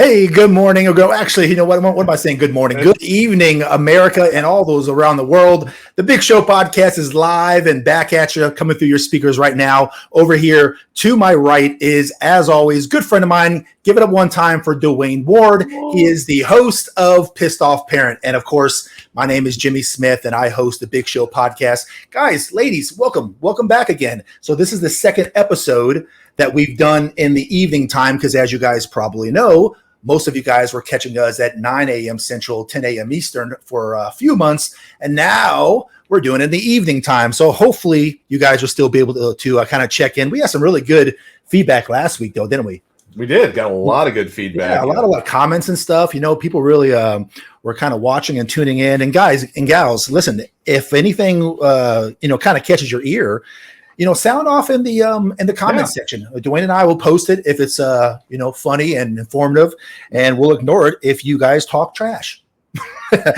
Hey, good morning. Actually, you know what am I saying? Good morning. Good evening, America, and all those around the world. The Big Show podcast is live and back at you, coming through your speakers right now. Over here to my right is, as always, good friend of mine. Give it up one time for Dwayne Ward. He is the host of Pissed Off Parent. And of course, my name is Jimmy Smith, and I host the Big Show podcast. Guys, ladies, welcome. Welcome back again. So this is the second episode that we've done in the evening time, because as you guys probably know, most of you guys were catching us at 9 a.m. Central, 10 a.m. Eastern for a few months, and now we're doing it in the evening time. So hopefully you guys will still be able to kind of check in. We had some really good feedback last week, though, didn't we? We did. Got a lot of good feedback. Yeah, a lot of comments and stuff. You know, people really were kind of watching and tuning in. And guys and gals, listen, if anything, kind of catches your ear, sound off in the comment section. Dwayne and I will post it if it's funny and informative, and we'll ignore it if you guys talk trash.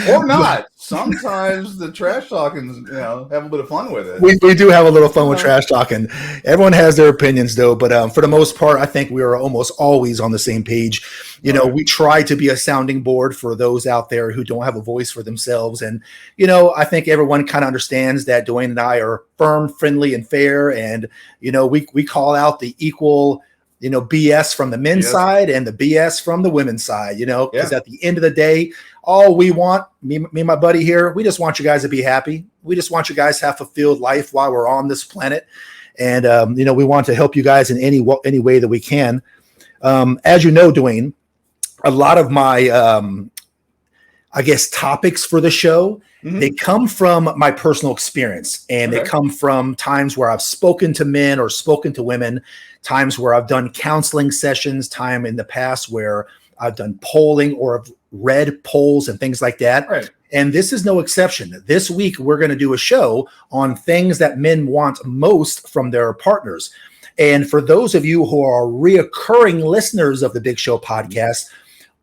Or not. Sometimes the trash talking, have a bit of fun with it. We do have a little fun with trash talking. Everyone has their opinions, though, but for the most part, I think we are almost always on the same page. We try to be a sounding board for those out there who don't have a voice for themselves. And, I think everyone kind of understands that Dwayne and I are firm, friendly, and fair. And, we call out the equal BS from the men's side and the BS from the women's side, because at the end of the day, all we want, me and my buddy here, we just want you guys to be happy. We just want you guys to have a fulfilled life while we're on this planet. And, we want to help you guys in any way that we can. As you know, Dwayne, a lot of my, topics for the show, they come from my personal experience, and they come from times where I've spoken to men or spoken to women, times where I've done counseling sessions, time in the past where I've done polling or have read polls and things like that. Right. And this is no exception. This week, we're going to do a show on things that men want most from their partners. And for those of you who are reoccurring listeners of the Big Show podcast,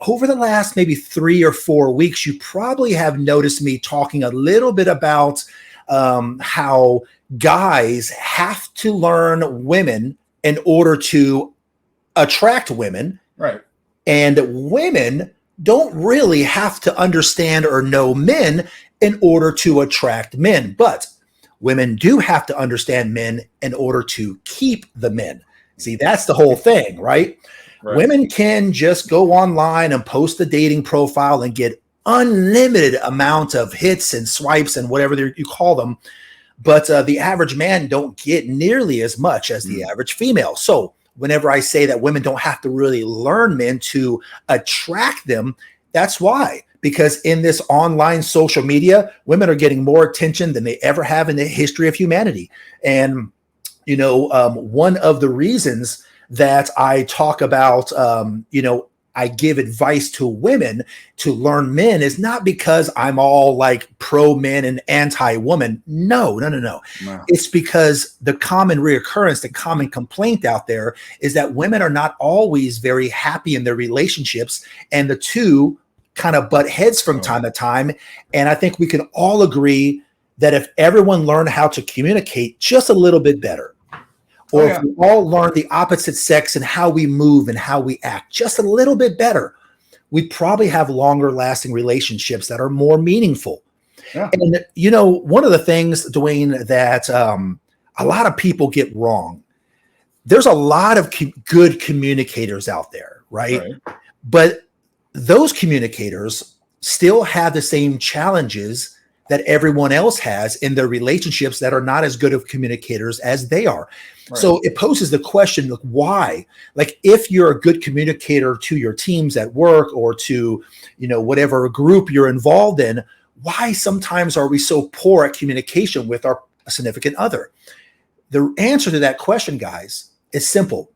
over the last maybe 3 or 4 weeks, you probably have noticed me talking a little bit about how guys have to learn women in order to attract women. Right. And women don't really have to understand or know men in order to attract men. But women do have to understand men in order to keep the men. See, that's the whole thing, right? Right. Women can just go online and post a dating profile and get unlimited amount of hits and swipes and whatever you call them. But the average man don't get nearly as much as the average female. So whenever I say that women don't have to really learn men to attract them, that's why. Because in this online social media, women are getting more attention than they ever have in the history of humanity. And, one of the reasons that I talk about, I give advice to women to learn men is not because I'm all like pro men and anti woman. No. It's because the common reoccurrence, the common complaint out there is that women are not always very happy in their relationships, and the two kind of butt heads from time to time. And I think we can all agree that if everyone learned how to communicate just a little bit better, or if we all learn the opposite sex and how we move and how we act just a little bit better, we probably have longer lasting relationships that are more meaningful. Yeah. And, one of the things, Dwayne, that a lot of people get wrong, there's a lot of good communicators out there, right? But those communicators still have the same challenges that everyone else has in their relationships that are not as good of communicators as they are. Right. So it poses the question, like, why? Like, if you're a good communicator to your teams at work or to, whatever group you're involved in, why sometimes are we so poor at communication with our significant other? The answer to that question, guys, is simple.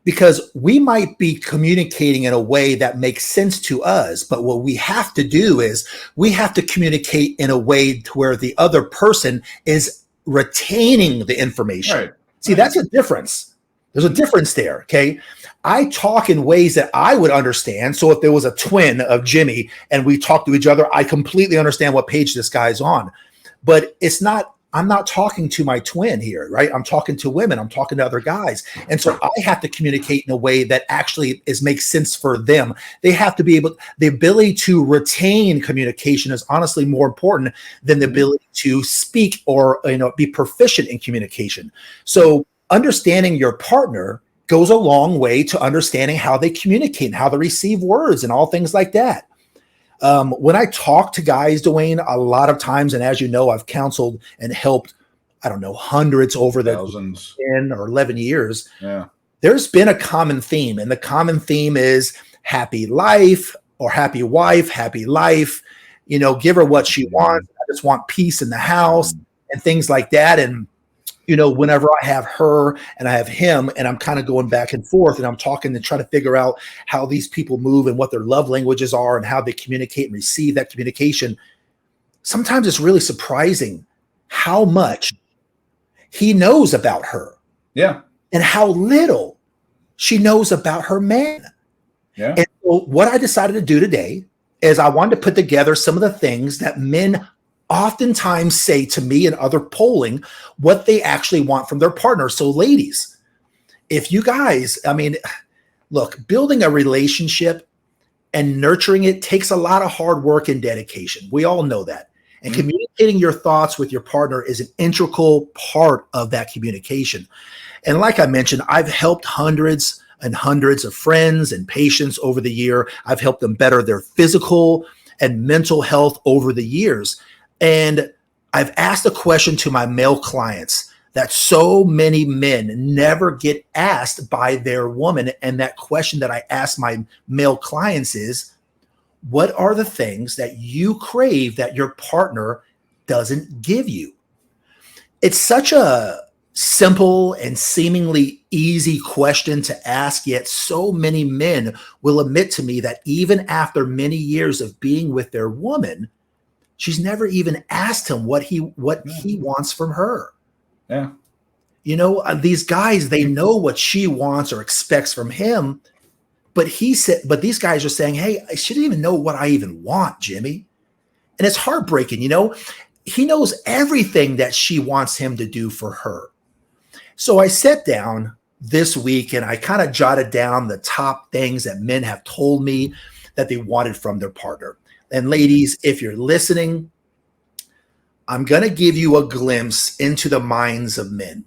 Because we might be communicating in a way that makes sense to us, but what we have to do is we have to communicate in a way to where the other person is retaining the information. Right. See, that's a difference. There's a difference there, okay? I talk in ways that I would understand. So if there was a twin of Jimmy and we talk to each other, I completely understand what page this guy's on. But it's not I'm not talking to my twin here, right? I'm talking to women. I'm talking to other guys. And so I have to communicate in a way that actually makes sense for them. They have to be able, the ability to retain communication is honestly more important than the ability to speak or, be proficient in communication. So understanding your partner goes a long way to understanding how they communicate and how they receive words and all things like that. When I talk to guys, Dwayne, a lot of times, and as you know, I've counseled and helped, I don't know, hundreds over the Thousands. 10 or 11 years. Yeah. There's been a common theme, and the common theme is happy life or happy wife, happy life, give her what she wants. I just want peace in the house and things like that. And whenever I have her and I have him and I'm kind of going back and forth and I'm talking to try to figure out how these people move and what their love languages are and how they communicate and receive that communication, sometimes it's really surprising how much he knows about her. Yeah. And how little she knows about her man. Yeah. And so what I decided to do today is I wanted to put together some of the things that men oftentimes say to me and other polling what they actually want from their partner. So ladies, if you guys, look, building a relationship and nurturing it takes a lot of hard work and dedication. We all know that. And communicating your thoughts with your partner is an integral part of that communication. And like I mentioned, I've helped hundreds and hundreds of friends and patients over the year. I've helped them better their physical and mental health over the years. And I've asked a question to my male clients that so many men never get asked by their woman. And that question that I ask my male clients is, what are the things that you crave that your partner doesn't give you? It's such a simple and seemingly easy question to ask, yet so many men will admit to me that even after many years of being with their woman, she's never even asked him what he wants from her. Yeah. These guys, they know what she wants or expects from him, but these guys are saying, hey, she didn't even know what I even want, Jimmy. And it's heartbreaking. He knows everything that she wants him to do for her. So I sat down this week and I kind of jotted down the top things that men have told me that they wanted from their partner. And ladies, if you're listening, I'm going to give you a glimpse into the minds of men.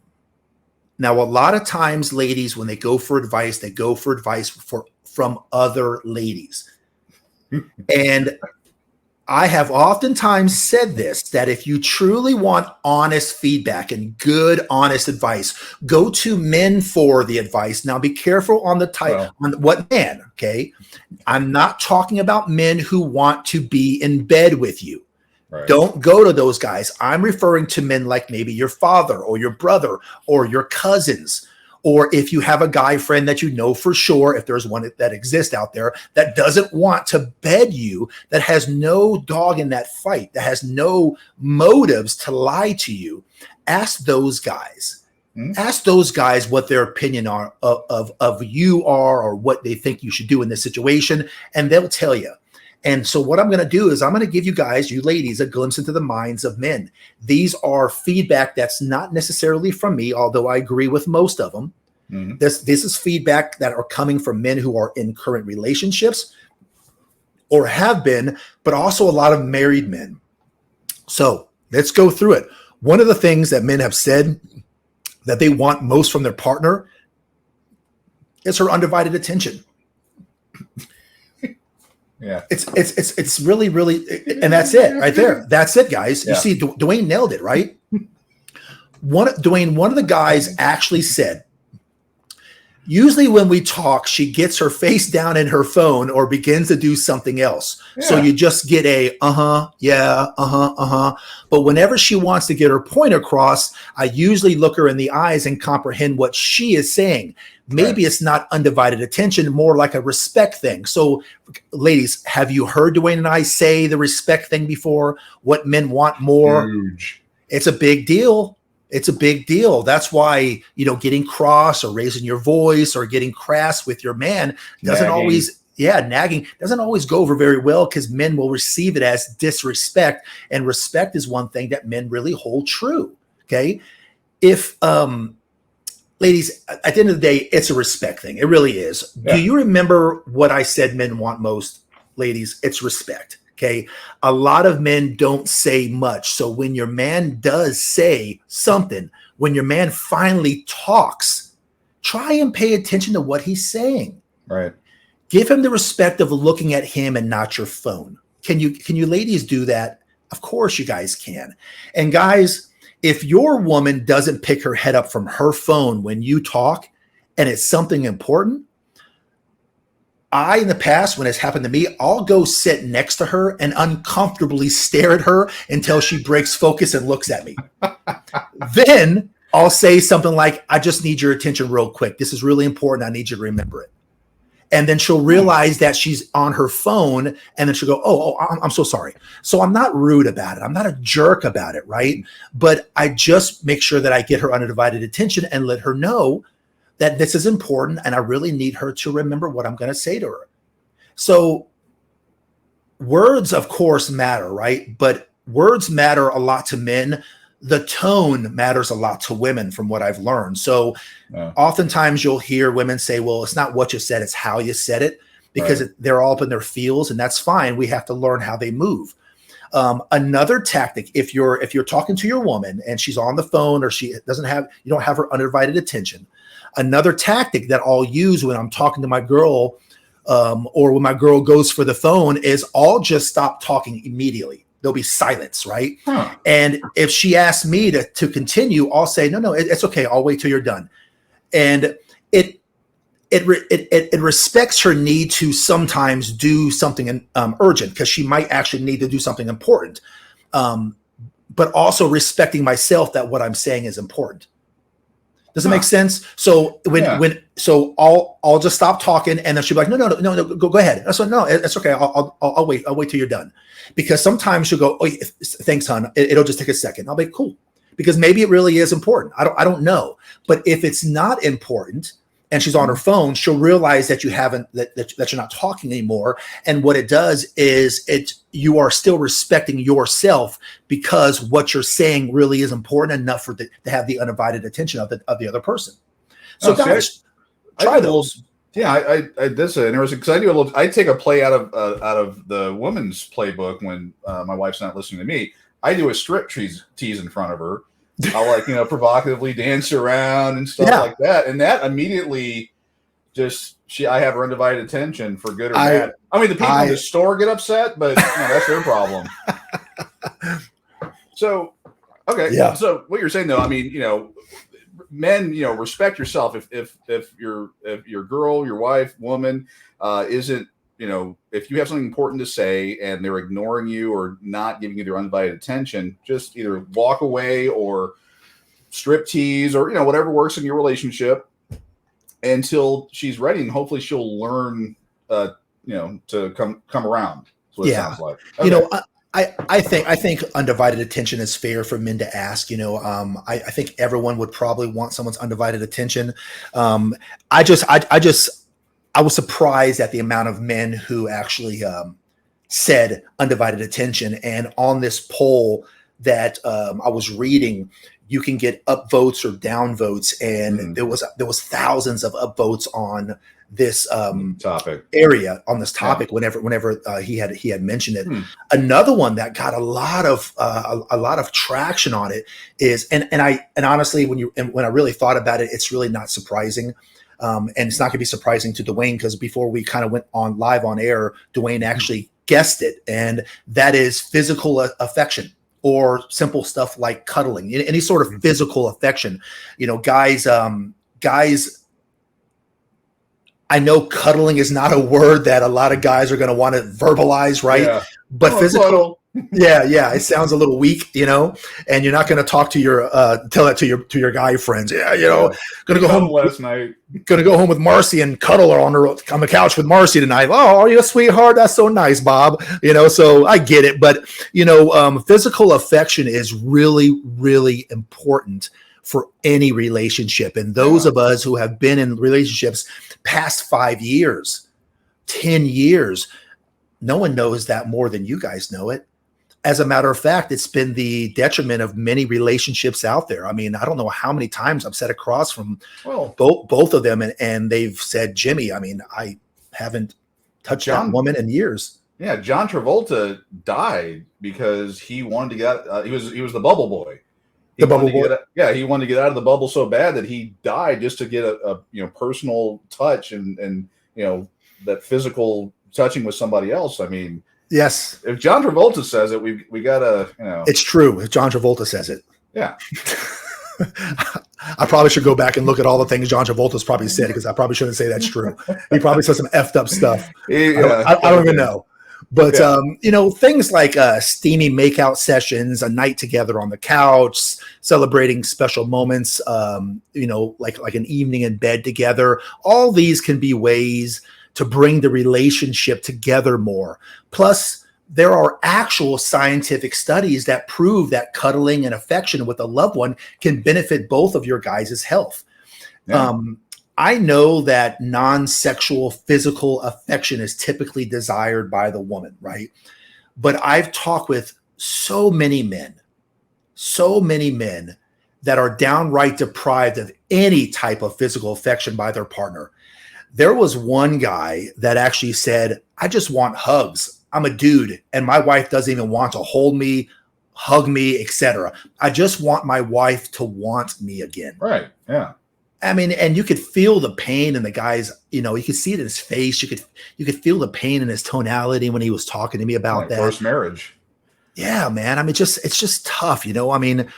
Now, a lot of times, ladies, when they go for advice from other ladies. And I have oftentimes said this, that if you truly want honest feedback and good, honest advice, go to men for the advice. Now, be careful on the type, on what man, okay? I'm not talking about men who want to be in bed with you. Right. Don't go to those guys. I'm referring to men like maybe your father or your brother or your cousins. Or if you have a guy friend that you know for sure, if there's one that exists out there that doesn't want to bed you, that has no dog in that fight, that has no motives to lie to you, ask those guys. Ask those guys what their opinion are of you are or what they think you should do in this situation, and they'll tell you. And so what I'm going to do is I'm going to give you guys, you ladies, a glimpse into the minds of men. These are feedback that's not necessarily from me, although I agree with most of them. This is feedback that are coming from men who are in current relationships or have been, but also a lot of married men. So let's go through it. One of the things that men have said that they want most from their partner is her undivided attention. Yeah, it's really, and that's it right there. That's it, guys. Yeah. You see, Dwayne nailed it, right? One of the guys actually said, usually when we talk, she gets her face down in her phone or begins to do something else. Yeah. So you just get a, But whenever she wants to get her point across, I usually look her in the eyes and comprehend what she is saying. Maybe It's not undivided attention, more like a respect thing. So ladies, have you heard Dwayne and I say the respect thing before? What men want more? Huge. It's a big deal. It's a big deal. That's why, getting cross or raising your voice or getting crass with your man doesn't always, nagging doesn't always go over very well because men will receive it as disrespect. And respect is one thing that men really hold true. Okay. If, ladies, at the end of the day, it's a respect thing. It really is. Do Yeah. you remember what I said men want most, ladies? It's respect. Okay. A lot of men don't say much. So when your man does say something, when your man finally talks, try and pay attention to what he's saying. Right. Give him the respect of looking at him and not your phone. Can you ladies do that? Of course you guys can. And guys, if your woman doesn't pick her head up from her phone when you talk and it's something important, in the past, when it's happened to me, I'll go sit next to her and uncomfortably stare at her until she breaks focus and looks at me. Then I'll say something like, I just need your attention real quick. This is really important. I need you to remember it. And then she'll realize that she's on her phone, and then she'll go, oh, I'm so sorry. So I'm not rude about it. I'm not a jerk about it, right? But I just make sure that I get her undivided attention and let her know that this is important, and I really need her to remember what I'm going to say to her. So words, of course, matter, right? But words matter a lot to men. The tone matters a lot to women, from what I've learned. So oftentimes you'll hear women say, well, it's not what you said, it's how you said it, because they're all up in their feels, and that's fine. We have to learn how they move. Another tactic, if you're talking to your woman and she's on the phone, or you don't have her undivided attention, another tactic that I'll use when I'm talking to my girl, or when my girl goes for the phone, is I'll just stop talking immediately. There'll be silence, right? Huh. And if she asks me to continue, I'll say, no, it's okay. I'll wait till you're done. And it respects her need to sometimes do something urgent, because she might actually need to do something important. But also respecting myself that what I'm saying is important. Does it make sense? So I'll just stop talking, and then she'll be like, no, go ahead. I said, no, it's okay. I'll wait. I'll wait till you're done. Because sometimes she'll go, oh, thanks, hon. It'll just take a second. I'll be cool, because maybe it really is important. I don't know. But if it's not important and she's on her phone, she'll realize that that you're not talking anymore. And what it does is you are still respecting yourself, because what you're saying really is important enough to have the undivided attention of the other person. So guys, try those. Yeah, I this is interesting, because I take a play out of the woman's playbook when my wife's not listening to me. I do a strip tease in front of her. I'll provocatively dance around and stuff like that, and that immediately I have her undivided attention, for good or bad. I mean, the people in the store get upset, but that's their problem. So, okay, so what you're saying though, I mean, men, respect yourself. If your girl, your wife, woman isn't, if you have something important to say and they're ignoring you or not giving you their undivided attention, just either walk away or strip tease, or whatever works in your relationship until she's ready, and hopefully she'll learn to come around. That's what it sounds like. Okay. I think undivided attention is fair for men to ask. I think everyone would probably want someone's undivided attention. I was surprised at the amount of men who actually said undivided attention. And on this poll that I was reading, you can get upvotes or downvotes, and there was thousands of upvotes on this topic whenever he had mentioned it. Another one that got a lot of traction on it is, and honestly, when I really thought about it, it's really not surprising. And it's not going to be surprising to Dwayne, because before we kind of went on live on air, Dwayne actually guessed it, and that is physical affection, or simple stuff like cuddling, any sort of physical affection. Guys, I know cuddling is not a word that a lot of guys are going to want to verbalize, right? Yeah. But physical, it sounds a little weak, and you're not going to talk to tell that to your guy friends. Going to go home last night. Going to go home with Marcy and cuddle her on the couch with Marcy tonight. Oh, are you a sweetheart? That's so nice, Bob. So I get it, but physical affection is really, really important for any relationship. And those of us who have been in relationships past 5 years, 10 years, no one knows that more than you guys know it. As a matter of fact, it's been the detriment of many relationships out there. I mean, I don't know how many times I've sat across from both of them, and they've said, Jimmy, I mean, I haven't touched that woman in years. Yeah, John Travolta died because he wanted to get. He was the bubble boy. He wanted to get out of the bubble so bad that he died just to get a personal touch and that physical touching with somebody else. I mean, yes. If John Travolta says it, we gotta. It's true. If John Travolta says it, yeah. I probably should go back and look at all the things John Travolta's probably said, because I probably shouldn't say that's true. He probably said some effed up stuff. I don't even know. But, things like steamy makeout sessions, a night together on the couch, celebrating special moments, like an evening in bed together. All these can be ways to bring the relationship together more. Plus, there are actual scientific studies that prove that cuddling and affection with a loved one can benefit both of your guys' health. Yeah. I know that non-sexual physical affection is typically desired by the woman, right? But I've talked with so many men that are downright deprived of any type of physical affection by their partner. There was one guy that actually said, I just want hugs. I'm a dude and my wife doesn't even want to hold me, hug me, etc. I just want my wife to want me again. Right. Yeah. I mean, and you could feel the pain in the guy's, you could see it in his face. You could feel the pain in his tonality when he was talking to me about that. First marriage. Yeah, man. I mean, it's just tough, I mean,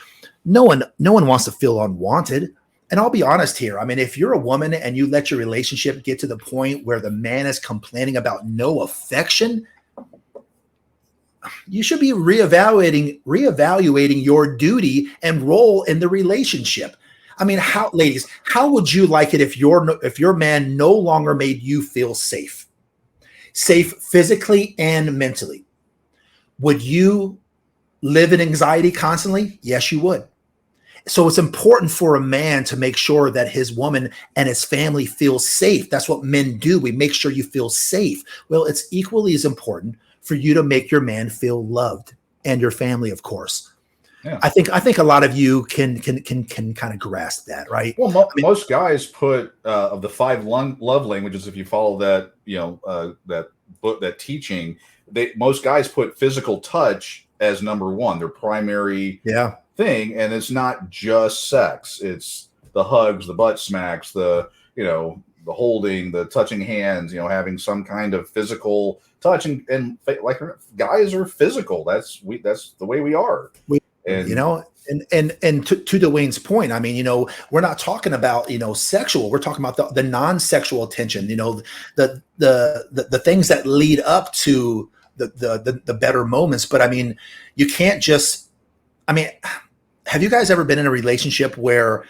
no one wants to feel unwanted. And I'll be honest here. I mean, if you're a woman and you let your relationship get to the point where the man is complaining about no affection, you should be reevaluating your duty and role in the relationship. I mean, ladies, how would you like it if your man no longer made you feel safe physically and mentally? Would you live in anxiety constantly? Yes, you would. So it's important for a man to make sure that his woman and his family feel safe. That's what men do. We make sure you feel safe. Well, it's equally as important for you to make your man feel loved, and your family, of course. Yeah. I think a lot of you can kind of grasp that, right? Well, most guys put of the 5 love languages, if you follow that, that book, that teaching, most guys put physical touch as number 1, their primary thing, and it's not just sex; it's the hugs, the butt smacks, the holding, the touching hands, having some kind of physical touch, and like guys are physical. That's the way we are. And and to Dwayne's point, I mean, we're not talking about sexual. We're talking about the non-sexual attention. The things that lead up to the better moments. But I mean, you can't just. I mean, have you guys ever been in a relationship where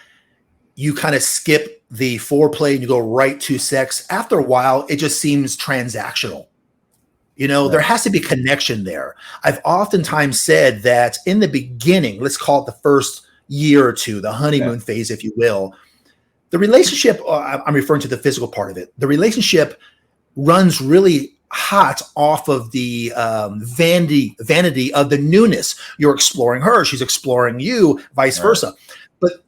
you kind of skip the foreplay and you go right to sex? After a while, it just seems transactional. There has to be connection there. I've oftentimes said that in the beginning, let's call it the first year or two, the honeymoon phase, if you will, the relationship, I'm referring to the physical part of it. The relationship runs really hot off of the vanity of the newness. You're exploring her, she's exploring you, vice versa. But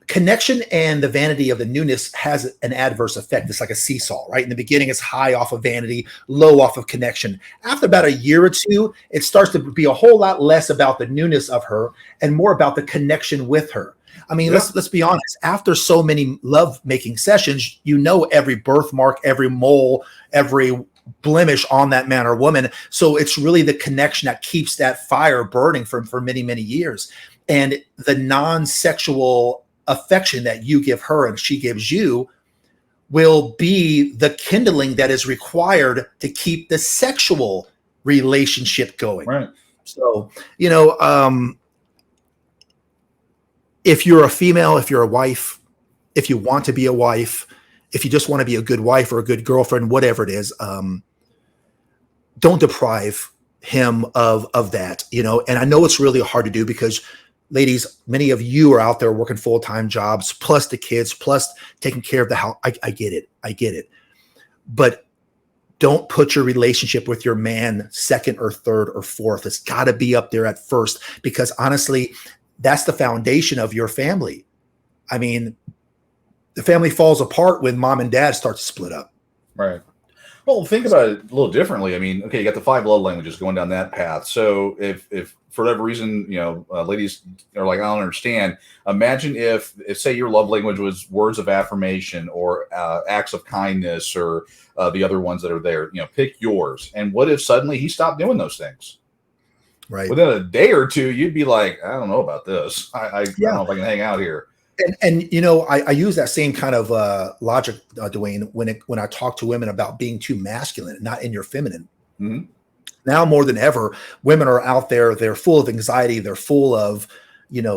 connection and the vanity of the newness has an adverse effect. It's like a seesaw, right? In the beginning, it's high off of vanity, low off of connection. After about a year or two, it starts to be a whole lot less about the newness of her and more about the connection with her. I mean, let's be honest. After so many love-making sessions, every birthmark, every mole, every blemish on that man or woman. So it's really the connection that keeps that fire burning for many, many years. And the non-sexual affection that you give her and she gives you will be the kindling that is required to keep the sexual relationship going. Right. So, if you're a female, if you're a wife, if you want to be a wife, if you just want to be a good wife or a good girlfriend, whatever it is, don't deprive him of that, and I know it's really hard to do because ladies, many of you are out there working full-time jobs, plus the kids, plus taking care of the house. I get it. But don't put your relationship with your man second or third or fourth. It's got to be up there at first, because honestly, that's the foundation of your family. I mean, the family falls apart when mom and dad start to split up. Right. Well, think about it a little differently. I mean, okay, you got the 5 love languages going down that path. So if for whatever reason, ladies are like, I don't understand. Imagine if say your love language was words of affirmation or acts of kindness or the other ones that are there. Pick yours. And what if suddenly he stopped doing those things? Right. Within a day or two, you'd be like, I don't know about this. I don't know if I can hang out here. And I use that same kind of logic, Dwayne, when I talk to women about being too masculine, not in your feminine. Mm-hmm. Now more than ever, women are out there. They're full of anxiety. They're full of,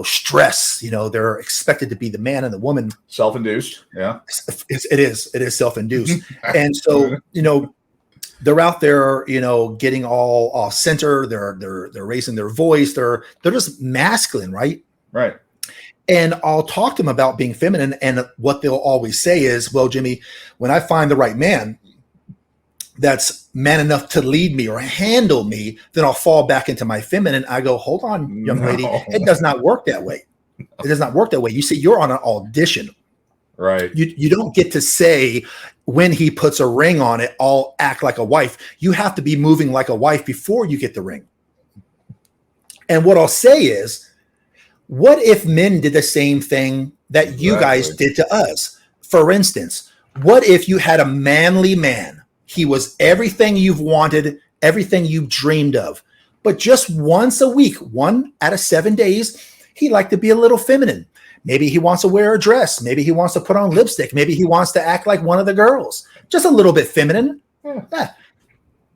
stress. They're expected to be the man and the woman. Self-induced. Yeah, it is self-induced. And so, they're out there, getting all off center. They're raising their voice. They're just masculine, right? Right. And I'll talk to them about being feminine. And what they'll always say is, well, Jimmy, when I find the right man that's man enough to lead me or handle me, then I'll fall back into my feminine. I go, hold on, young lady. It does not work that way. It does not work that way. You see, you're on an audition. Right. You don't get to say when he puts a ring on it, I'll act like a wife. You have to be moving like a wife before you get the ring. And what I'll say is, what if men did the same thing that you guys did to us? For instance, what if you had a manly man? He was everything you've wanted, everything you've dreamed of. But just once a week, 1 out of 7 days, he'd like to be a little feminine. Maybe he wants to wear a dress. Maybe he wants to put on lipstick. Maybe he wants to act like one of the girls. Just a little bit feminine. Yeah.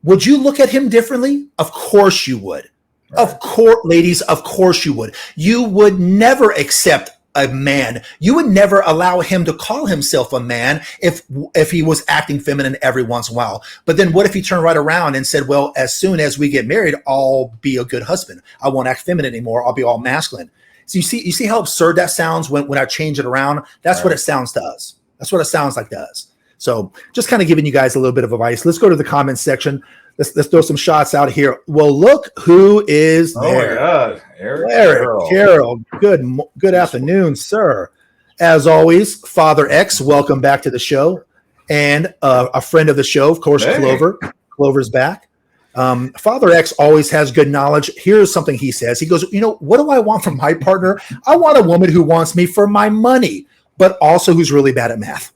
Would you look at him differently? Of course you would. Right. Of course, ladies, of course you would. You would never accept a man. You would never allow him to call himself a man if he was acting feminine every once in a while. But then what if he turned right around and said, well, as soon as we get married, I'll be a good husband. I won't act feminine anymore. I'll be all masculine. So you see how absurd that sounds when I change it around? That's what it sounds to us. That's what it sounds like to us. So just kind of giving you guys a little bit of advice. Let's go to the comments section. Let's throw some shots out here. Well, look who is there. Oh my God, Eric Carroll. Good afternoon, sir. As always, Father X, welcome back to the show. And a friend of the show, of course, Clover. Clover's back. Father X always has good knowledge. Here's something he says. He goes, what do I want from my partner? I want a woman who wants me for my money, but also who's really bad at math.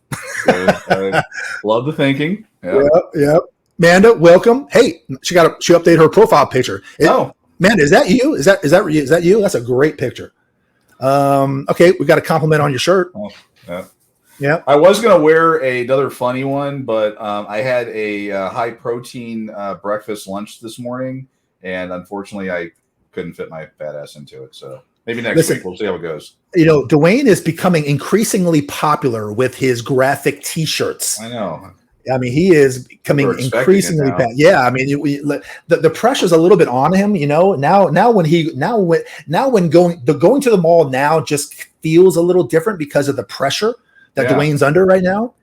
Love the thinking. Yep. Amanda, welcome. Hey, she updated her profile picture. Amanda, is that you? Is that you? That's a great picture. Okay, we got a compliment on your shirt. Oh, yeah. Yeah. I was gonna wear another funny one, but I had a high protein breakfast lunch this morning, and unfortunately, I couldn't fit my fat ass into it. So maybe next week we'll see how it goes. Dwayne is becoming increasingly popular with his graphic T-shirts. I know. I mean, he is becoming increasingly bad. Yeah, I mean, the pressure's a little bit on him. Now when going to the mall now just feels a little different because of the pressure that Dwayne's under right now.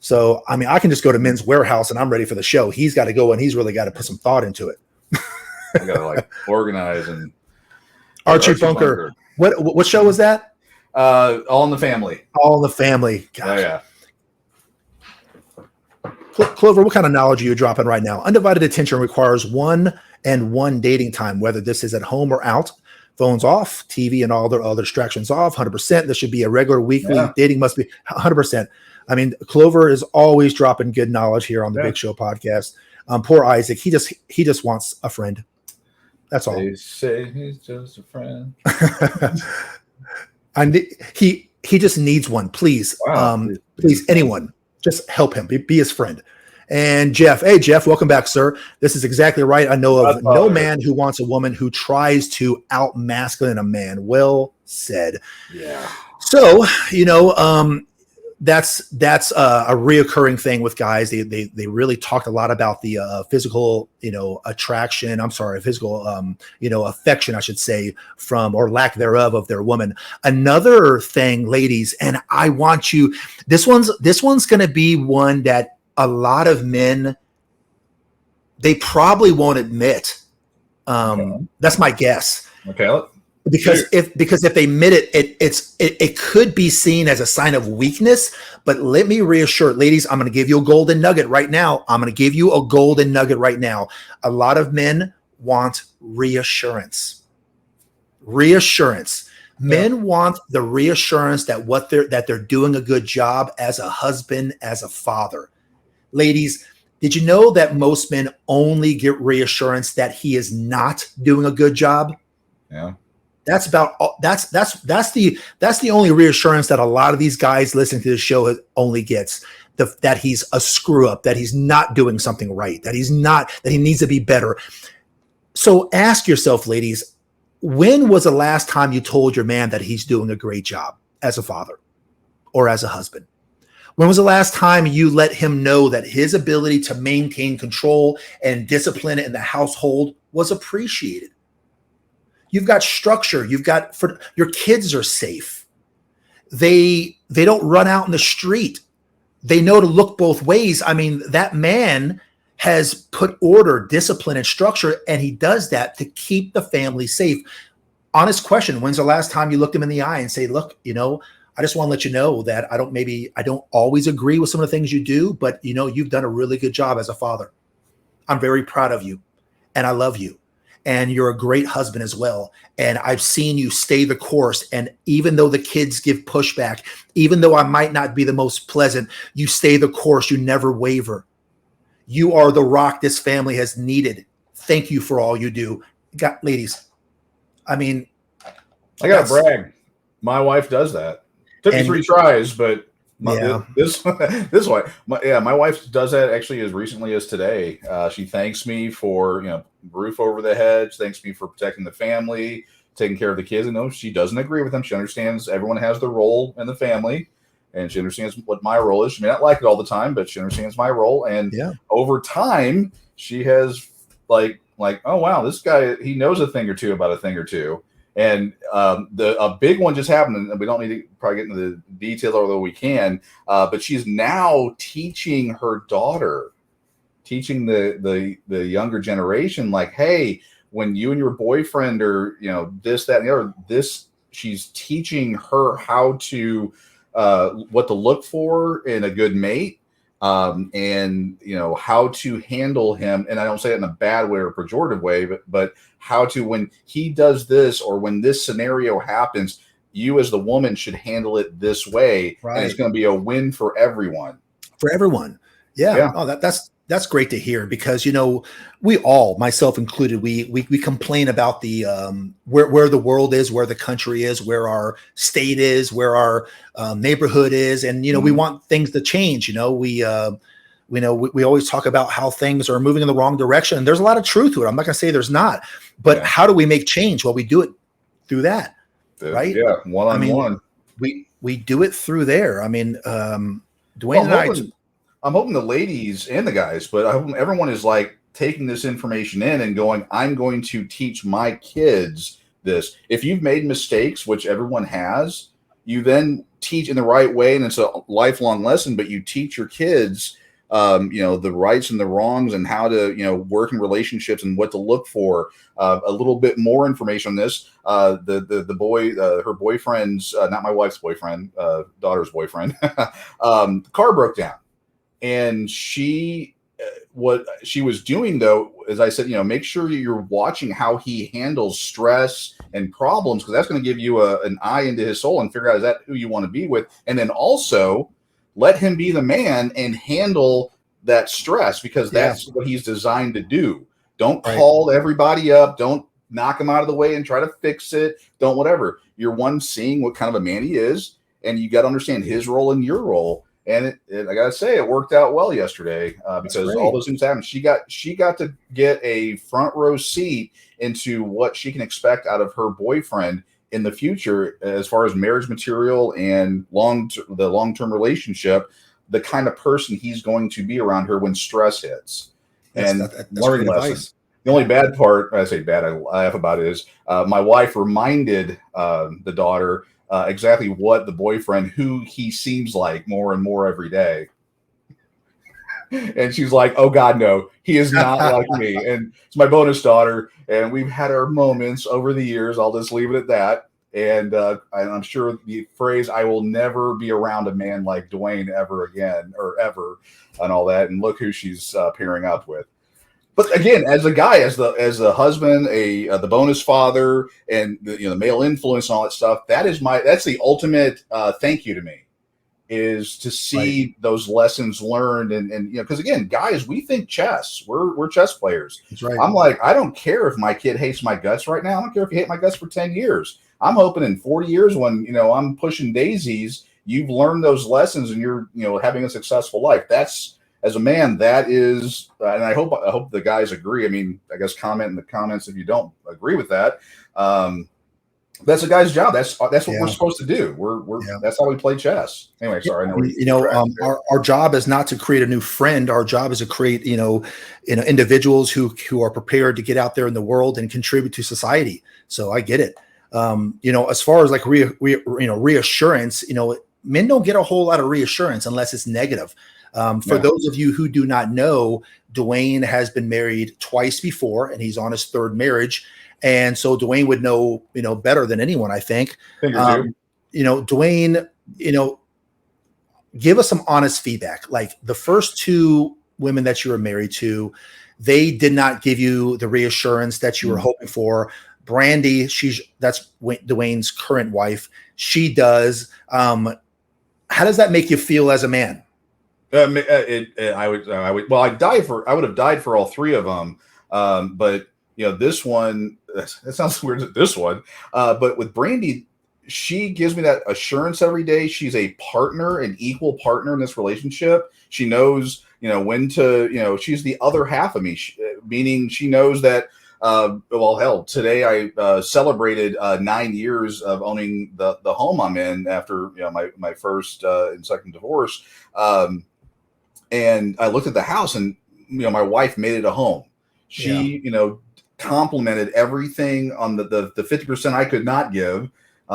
So, I mean, I can just go to Men's Warehouse and I'm ready for the show. He's got to go and he's really got to put some thought into it. I got to organize and Archie Bunker. What show was that? All in the Family. All in the Family. Gosh. Oh yeah. Clover, what kind of knowledge are you dropping right now? Undivided attention requires one-on-one dating time, whether this is at home or out. Phones off, TV and all their other distractions off, 100%. This should be a regular weekly dating must be 100%. I mean, Clover is always dropping good knowledge here on the Big Show podcast. Poor Isaac, he just wants a friend. That's all. They say he's just a friend. He just needs one, please. Wow. Please, anyone. Just help him. Be his friend. And Jeff, hey, Jeff, welcome back, sir. This is exactly right. I know of no man who wants a woman who tries to out-masculine a man. Well said. Yeah. So, that's a reoccurring thing with guys. They really talked a lot about the physical, attraction. I'm sorry, physical, affection, I should say, from or lack thereof of their woman. Another thing, ladies, and I want you. This one's going to be one that a lot of men they probably won't admit. That's my guess. Okay. Because if they admit it, it could be seen as a sign of weakness. But let me reassure, ladies, I'm going to give you a golden nugget right now. I'm going to give you a golden nugget right now. A lot of men want reassurance. Reassurance. Men want the reassurance that they're doing a good job as a husband, as a father. Ladies, did you know that most men only get reassurance that he is not doing a good job? Yeah. That's the only reassurance that a lot of these guys listening to the show only gets, that he's a screw up, that he's not doing something right, that he needs to be better. So ask yourself, ladies, when was the last time you told your man that he's doing a great job as a father or as a husband? When was the last time you let him know that his ability to maintain control and discipline in the household was appreciated? You've got structure. Your kids are safe. They don't run out in the street. They know to look both ways. I mean, that man has put order, discipline, and structure, and he does that to keep the family safe. Honest question: when's the last time you looked him in the eye and say, "Look, I just want to let you know that I don't always agree with some of the things you do, but you've done a really good job as a father. I'm very proud of you, and I love you. And you're a great husband as well. And I've seen you stay the course. And even though the kids give pushback, even though I might not be the most pleasant, you stay the course. You never waver. You are the rock this family has needed. Thank you for all you do." Ladies, I mean, I got to brag. My wife does that. Took me 3 tries, but this my wife does that actually as recently as today. She thanks me for roof over the head. She thanks me for protecting the family, taking care of the kids. And no, she doesn't agree with them. She understands everyone has their role in the family, and she understands what my role is. She may not like it all the time, but she understands my role. And over time, she has like, oh wow, this guy, he knows a thing or two about a thing or two. And a big one just happened, and we don't need to probably get into the details, although we can. But she's now teaching her daughter, teaching the younger generation, like, hey, when you and your boyfriend are, this, that, and the other, this, she's teaching her how to, what to look for in a good mate, and how to handle him. And I don't say it in a bad way or a pejorative way, but how to, when he does this or when this scenario happens, you as the woman should handle it this way. Right. And it's going to be a win for everyone. For everyone. Yeah. Oh, that's great to hear, because we all, myself included, we complain about the where the world is, where the country is, where our state is, where our neighborhood is, and we want things to change. We always talk about how things are moving in the wrong direction, and there's a lot of truth to it. I'm not going to say there's not, but how do we make change? Well, we do it through that, right? Yeah, one-on-one. We do it through there. I mean, Dwayne and I. I'm hoping the ladies and the guys, but I hope everyone is like taking this information in and going, I'm going to teach my kids this. If you've made mistakes, which everyone has, you then teach in the right way, and it's a lifelong lesson, but you teach your kids, the rights and the wrongs and how to, work in relationships and what to look for. A little bit more information on this. The boy, her boyfriend's, not my wife's boyfriend, daughter's boyfriend, the car broke down. And what she was doing, though, as I said, make sure you're watching how he handles stress and problems, because that's going to give you an eye into his soul and figure out, is that who you want to be with? And then also let him be the man and handle that stress, because that's what he's designed to do. Don't call everybody up. Don't knock him out of the way and try to fix it. Don't whatever. You're one seeing what kind of a man he is, and you got to understand his role and your role. And I gotta say, it worked out well yesterday, because all those things happened. She got to get a front row seat into what she can expect out of her boyfriend in the future, as far as marriage material and the long-term relationship, the kind of person he's going to be around her when stress hits. That's learning lessons. The only bad part, I say bad, I laugh about it, is my wife reminded the daughter exactly what the boyfriend, who he seems like more and more every day. And she's like, oh God, no, he is not like me. And it's my bonus daughter. And we've had our moments over the years. I'll just leave it at that. And I'm sure the phrase, I will never be around a man like Dwayne ever again or ever, and all that. And look who she's pairing up with. But again, as a guy, as the husband, the bonus father, and the male influence and all that stuff, that's the ultimate thank you to me, is to see those lessons learned. And because again, guys, we think chess. We're chess players. That's right. I'm like, I don't care if my kid hates my guts right now. I don't care if you hate my guts for 10 years. I'm hoping in 40 years when I'm pushing daisies, you've learned those lessons and you're having a successful life. That's, as a man, that is, and I hope the guys agree. I mean, I guess comment in the comments if you don't agree with that. That's a guy's job. That's what we're supposed to do. That's how we play chess. Anyway, sorry. Our job is not to create a new friend. Our job is to create individuals who are prepared to get out there in the world and contribute to society. So I get it. As far as like reassurance, men don't get a whole lot of reassurance unless it's negative. For those of you who do not know, Dwayne has been married twice before, and he's on his third marriage. And so Dwayne would know, better than anyone, I think. Dwayne, give us some honest feedback. Like the first two women that you were married to, they did not give you the reassurance that you were hoping for. Brandy, that's Dwayne's current wife. She does. How does that make you feel as a man? I would have died for all three of them. But this one, that sounds weird. This one, but with Brandy, she gives me that assurance every day. She's a partner, an equal partner in this relationship. She knows, when to, she's the other half of me, meaning she knows that. Today I celebrated 9 years of owning the home I'm in after my first and second divorce. And I looked at the house, and my wife made it a home. She complimented everything on the 50% I could not give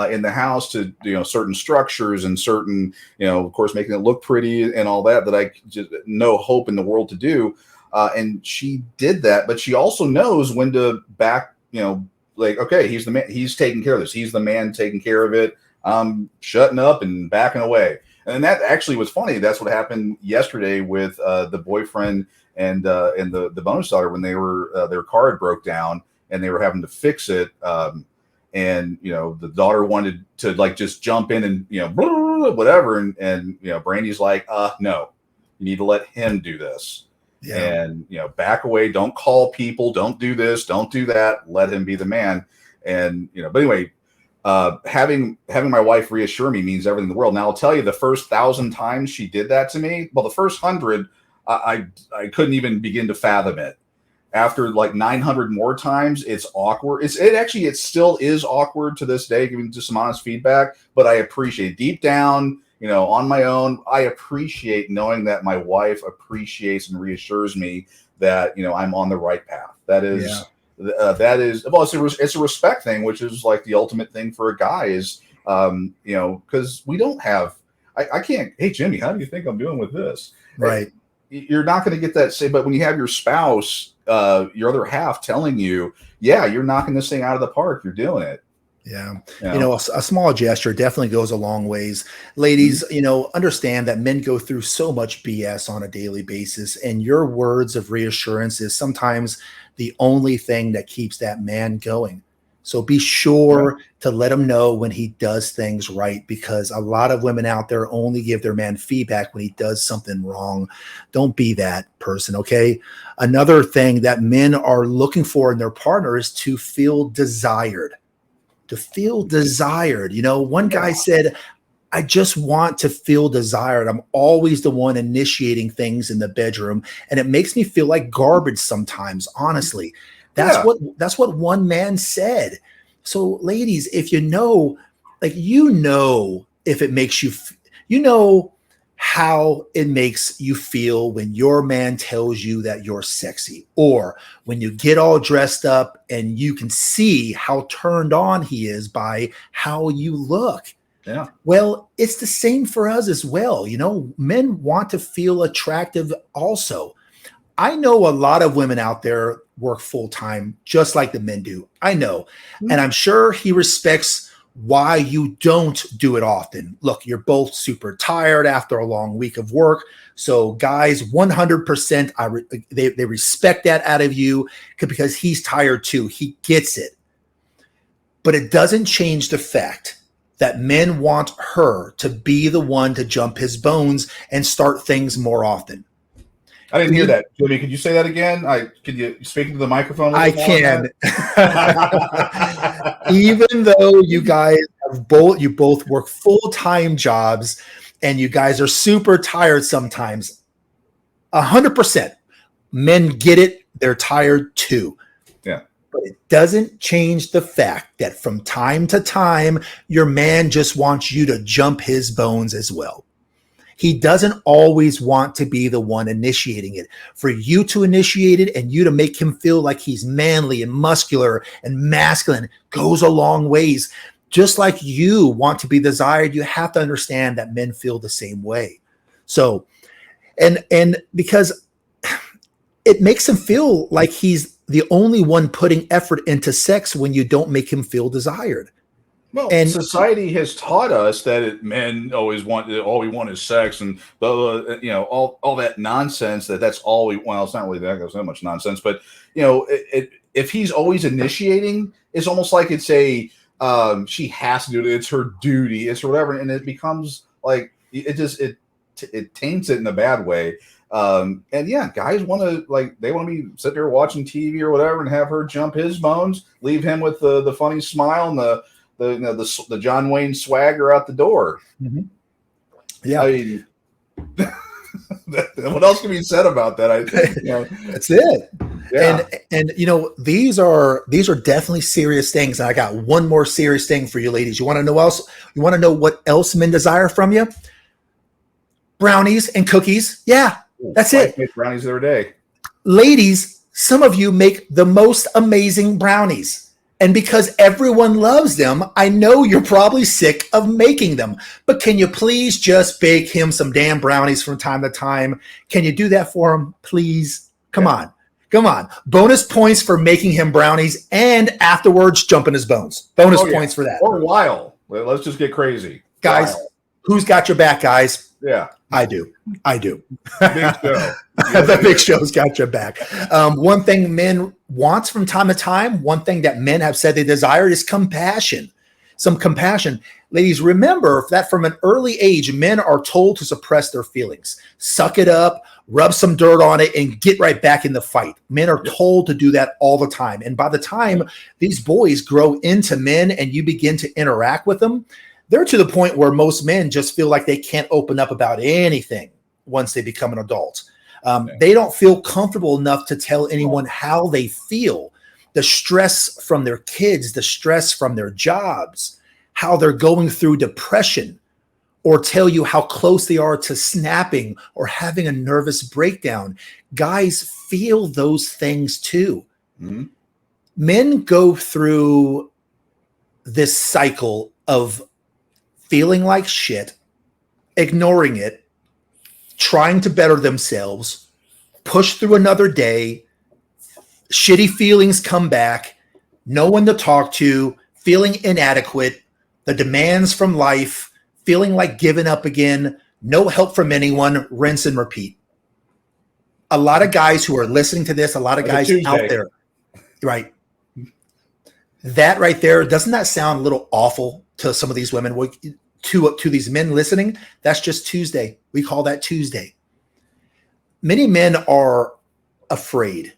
in the house to certain structures and certain of course making it look pretty and all that I just no hope in the world to do. And she did that, but she also knows when to back, like, okay, he's the man, he's taking care of this. He's the man taking care of it. I'm shutting up and backing away. And that actually was funny. That's what happened yesterday with the boyfriend and the bonus daughter when they were their car had broke down and they were having to fix it. And the daughter wanted to like just jump in and whatever. And Brandy's like, no, you need to let him do this. Yeah. And back away. Don't call people. Don't do this. Don't do that. Let him be the man. And but anyway. Having my wife reassure me means everything in the world. Now I'll tell you, the first 1,000 times she did that to me, well, the first 100, I couldn't even begin to fathom it. After like 900 more times, it's awkward. It still is awkward to this day, giving just some honest feedback. But I appreciate deep down, on my own, I appreciate knowing that my wife appreciates and reassures me that I'm on the right path. That is. Yeah. It's a respect thing, which is like the ultimate thing for a guy is, because we don't have, I can't, hey, Jimmy, how do you think I'm doing with this? Right. You're not going to get that but when you have your spouse, your other half telling you, yeah, you're knocking this thing out of the park, you're doing it. Yeah. A small gesture definitely goes a long ways. Ladies, understand that men go through so much BS on a daily basis, and your words of reassurance is sometimes the only thing that keeps that man going. So be sure to let him know when he does things right, because a lot of women out there only give their man feedback when he does something wrong. Don't be that person, okay? Another thing that men are looking for in their partner is to feel desired. To feel desired. One guy said, I just want to feel desired. I'm always the one initiating things in the bedroom, and it makes me feel like garbage sometimes, honestly. That's what one man said. So ladies, if if it makes you, how it makes you feel when your man tells you that you're sexy, or when you get all dressed up and you can see how turned on he is by how you look. Yeah. Well, it's the same for us as well. You know, men want to feel attractive also. I know a lot of women out there work full time, just like the men do. I know. And I'm sure he respects why you don't do it often. Look, you're both super tired after a long week of work. So, guys, 100%, they respect that out of you because he's tired too. He gets it. But it doesn't change the fact that men want her to be the one to jump his bones and start things more often. I didn't hear that. Jimmy, could you say that again? Could you speak into the microphone? I can. Even though you guys you both work full-time jobs and you guys are super tired sometimes, 100%. Men get it. They're tired too. Yeah. But it doesn't change the fact that from time to time, your man just wants you to jump his bones as well. He doesn't always want to be the one initiating it. For you to initiate it and you to make him feel like he's manly and muscular and masculine goes a long ways. Just like you want to be desired, you have to understand that men feel the same way. So, and because it makes him feel like he's the only one putting effort into sex when you don't make him feel desired. Well, and society has taught us that men always want, all we want is sex, and all that nonsense. That's all we. Well, it's not really that much nonsense, but if he's always initiating, it's almost like it's she has to do it. It's her duty. It's whatever, and it becomes like it taints it in a bad way. And yeah, guys want to they want to be sitting there watching TV or whatever, and have her jump his bones, leave him with the funny smile and the John Wayne swagger out the door. Mm-hmm. Yeah. I mean, what else can be said about that? That's it. Yeah. And these are definitely serious things. And I got one more serious thing for you ladies. You want to know else? You want to know what else men desire from you? Brownies and cookies. Yeah, that's it. Make brownies every day. Ladies, some of you make the most amazing brownies. And because everyone loves them, I know you're probably sick of making them. But can you please just bake him some damn brownies from time to time? Can you do that for him, please? Come on. Bonus points for making him brownies and afterwards jumping his bones. Bonus points for that. Or while. Let's just get crazy. Guys, who's got your back, guys? Yeah. I do. Big show. The big show's got your back. One thing men want from time to time, one thing that men have said they desire is compassion. Some compassion. Ladies, remember that from an early age, men are told to suppress their feelings. Suck it up, rub some dirt on it, and get right back in the fight. Men are told to do that all the time. And by the time these boys grow into men and you begin to interact with them, they're to the point where most men just feel like they can't open up about anything once they become an adult. They don't feel comfortable enough to tell anyone how they feel. The stress from their kids, the stress from their jobs, how they're going through depression, or tell you how close they are to snapping or having a nervous breakdown. Guys feel those things too. Mm-hmm. Men go through this cycle of feeling like shit, ignoring it, trying to better themselves, push through another day, shitty feelings come back, no one to talk to, feeling inadequate, the demands from life, feeling like giving up again, no help from anyone, rinse and repeat. A lot of guys who are listening to this, a lot of guys out there, right? That right there, doesn't that sound a little awful to some of these women? To these men listening, that's just Tuesday. We call that Tuesday. Many men are afraid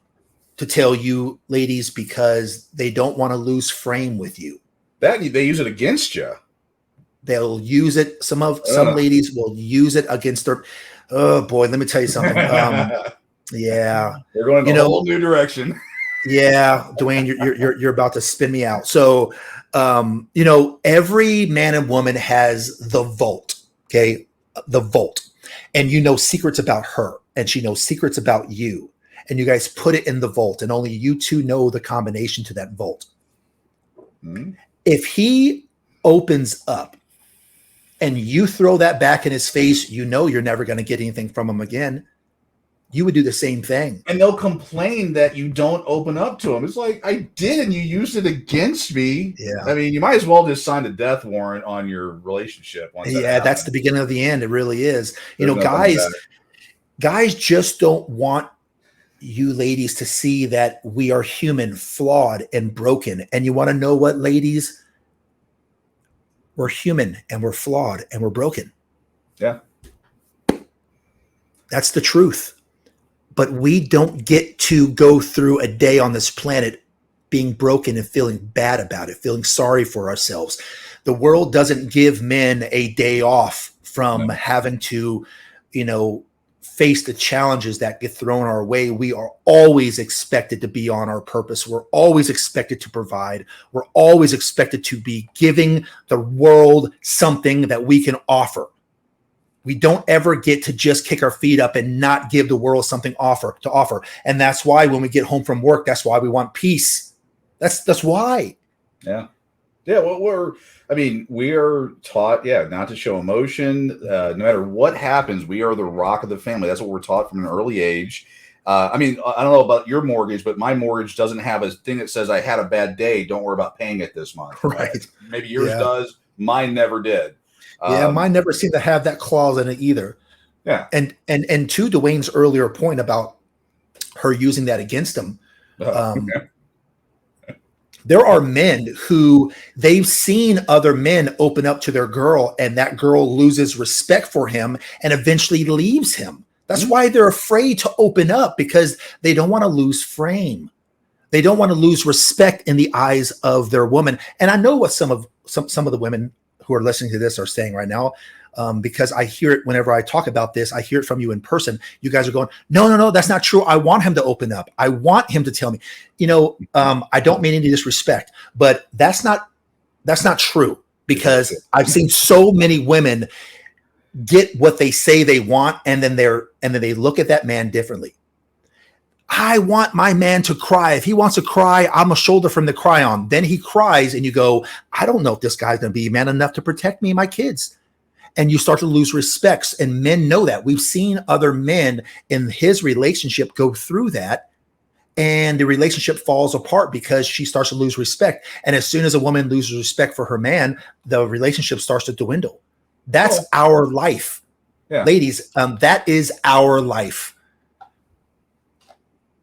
to tell you, ladies, because they don't want to lose frame with you. That they use it against you. They'll use it. Some ladies will use it against their. Oh boy, let me tell you something. Yeah, they're going in a whole new direction. Yeah, Dwayne, you're about to spin me out. So, every man and woman has the vault. Okay, the vault, and you know secrets about her, and she knows secrets about you, and you guys put it in the vault, and only you two know the combination to that vault. Mm-hmm. If he opens up and you throw that back in his face, you know you're never going to get anything from him again. You would do the same thing. And they'll complain that you don't open up to them. It's like, I did, and you used it against me. Yeah. I mean, you might as well just sign a death warrant on your relationship. Yeah, that's the beginning of the end. It really is. You know, guys just don't want you ladies to see that we are human, flawed, and broken. And you want to know what, ladies? We're human, and we're flawed, and we're broken. Yeah. That's the truth. But we don't get to go through a day on this planet being broken and feeling bad about it, feeling sorry for ourselves. The world doesn't give men a day off from having to, face the challenges that get thrown our way. We are always expected to be on our purpose. We're always expected to provide. We're always expected to be giving the world something that we can offer. We don't ever get to just kick our feet up and not give the world something to offer. And that's why when we get home from work, that's why we want peace. That's why. Yeah. Yeah. Well, we are taught, not to show emotion. No matter what happens, we are the rock of the family. That's what we're taught from an early age. I don't know about your mortgage, but my mortgage doesn't have a thing that says I had a bad day. Don't worry about paying it this month. Right. Maybe yours does. Mine never did. Mine never seemed to have that clause in it either. Yeah. And to Dwayne's earlier point about her using that against him, there are men who they've seen other men open up to their girl, and that girl loses respect for him and eventually leaves him. That's why they're afraid to open up, because they don't want to lose frame. They don't want to lose respect in the eyes of their woman. And I know what some of the women who are listening to this are saying right now, because I hear it whenever I talk about this. I hear it from you in person. You guys are going, no, that's not true. I want him to open up. I want him to tell me, I don't mean any disrespect, but that's not true, because I've seen so many women get what they say they want, and then they look at that man differently. I want my man to cry. If he wants to cry, I'm a shoulder for him to cry on. Then he cries, and you go, I don't know if this guy's going to be man enough to protect me and my kids. And you start to lose respects. And men know that. We've seen other men in his relationship go through that, and the relationship falls apart because she starts to lose respect. And as soon as a woman loses respect for her man, the relationship starts to dwindle. That's our life. Yeah. Ladies, that is our life.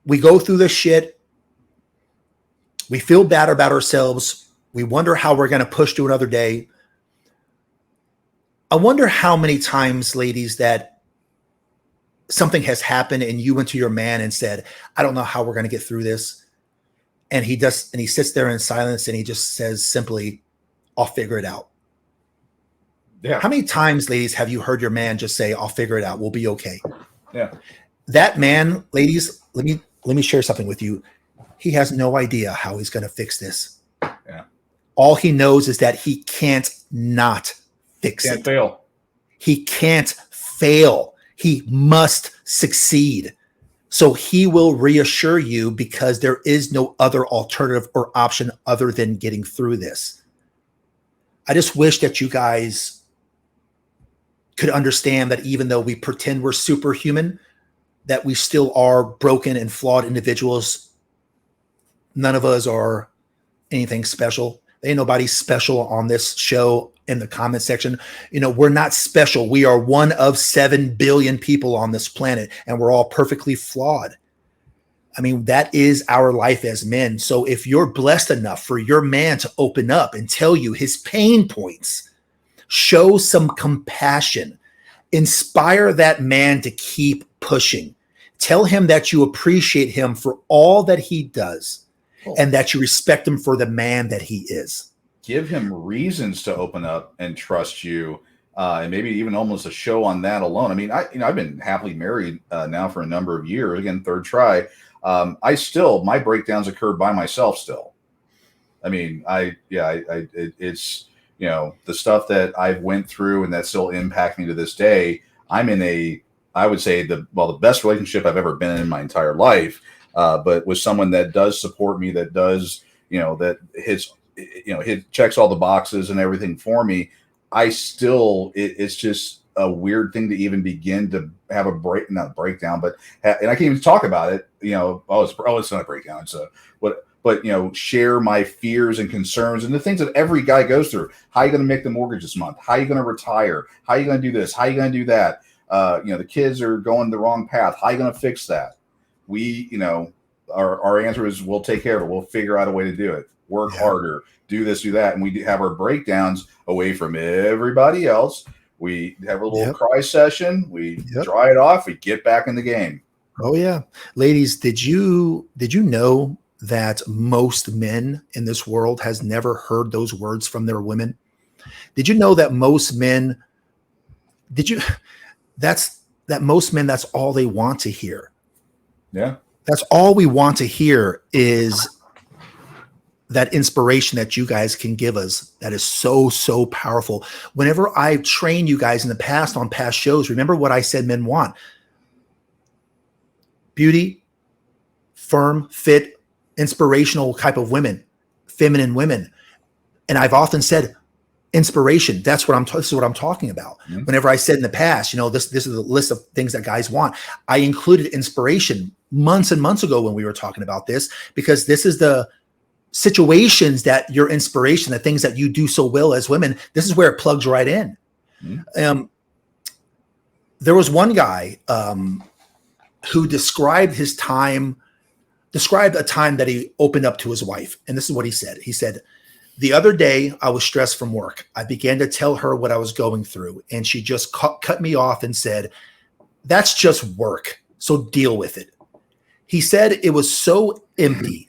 We go through this shit. We feel bad about ourselves. We wonder how we're going to push through another day. I wonder how many times, ladies, that something has happened and you went to your man and said, I don't know how we're going to get through this. And he sits there in silence, and he just says simply, I'll figure it out. Yeah. How many times, ladies, have you heard your man just say, I'll figure it out. We'll be okay. Yeah. That man, ladies, let me share something with you. He has no idea how he's going to fix this. Yeah. All he knows is that he can't not fix it. Fail. He can't fail. He must succeed. So he will reassure you, because there is no other alternative or option other than getting through this. I just wish that you guys could understand that even though we pretend we're superhuman, that we still are broken and flawed individuals. None of us are anything special. Ain't nobody special on this show. In the comment section, we're not special. We are one of 7 billion people on this planet, and we're all perfectly flawed. I mean, that is our life as men. So if you're blessed enough for your man to open up and tell you his pain points, show some compassion, inspire that man to keep pushing. Tell him that you appreciate him for all that he does, and that you respect him for the man that he is. Give him reasons to open up and trust you, and maybe even almost a show on that alone. I mean, I've been happily married now for a number of years. Again, third try. My breakdowns occur by myself still. I mean, it's the stuff that I've went through and that still impact me to this day. I'm in I would say the best relationship I've ever been in my entire life, but with someone that does support me, that does, that his, he checks all the boxes and everything for me. I still, it's just a weird thing to even begin to have not a breakdown, but and I can't even talk about it. It's not a breakdown. It's a what. But share my fears and concerns and the things that every guy goes through. How are you going to make the mortgage this month? How are you going to retire? How are you going to do this? How are you going to do that? The kids are going the wrong path. How are you going to fix that? We, our answer is we'll take care of it. We'll figure out a way to do it. Work harder. Do this, do that, and we have our breakdowns away from everybody else. We have a little cry session. We dry it off. We get back in the game. Oh yeah, ladies, did you know that most men in this world has never heard those words from their women? Did you know that most men, that's all they want to hear. Yeah. That's all we want to hear is that inspiration that you guys can give us. That is so, so powerful. Whenever I've trained you guys in the past on past shows, remember what I said men want: beauty, firm, fit, inspirational type of women, feminine women. And I've often said inspiration. This is what I'm talking about. Mm-hmm. Whenever I said in the past, this is the list of things that guys want, I included inspiration months and months ago when we were talking about this, because this is the situations that your inspiration, the things that you do so well as women, this is where it plugs right in. Mm-hmm. There was one guy who described a time that he opened up to his wife. And this is what he said. He said, "The other day I was stressed from work. I began to tell her what I was going through, and she just cut me off and said, 'That's just work, so deal with it.'" He said it was so empty.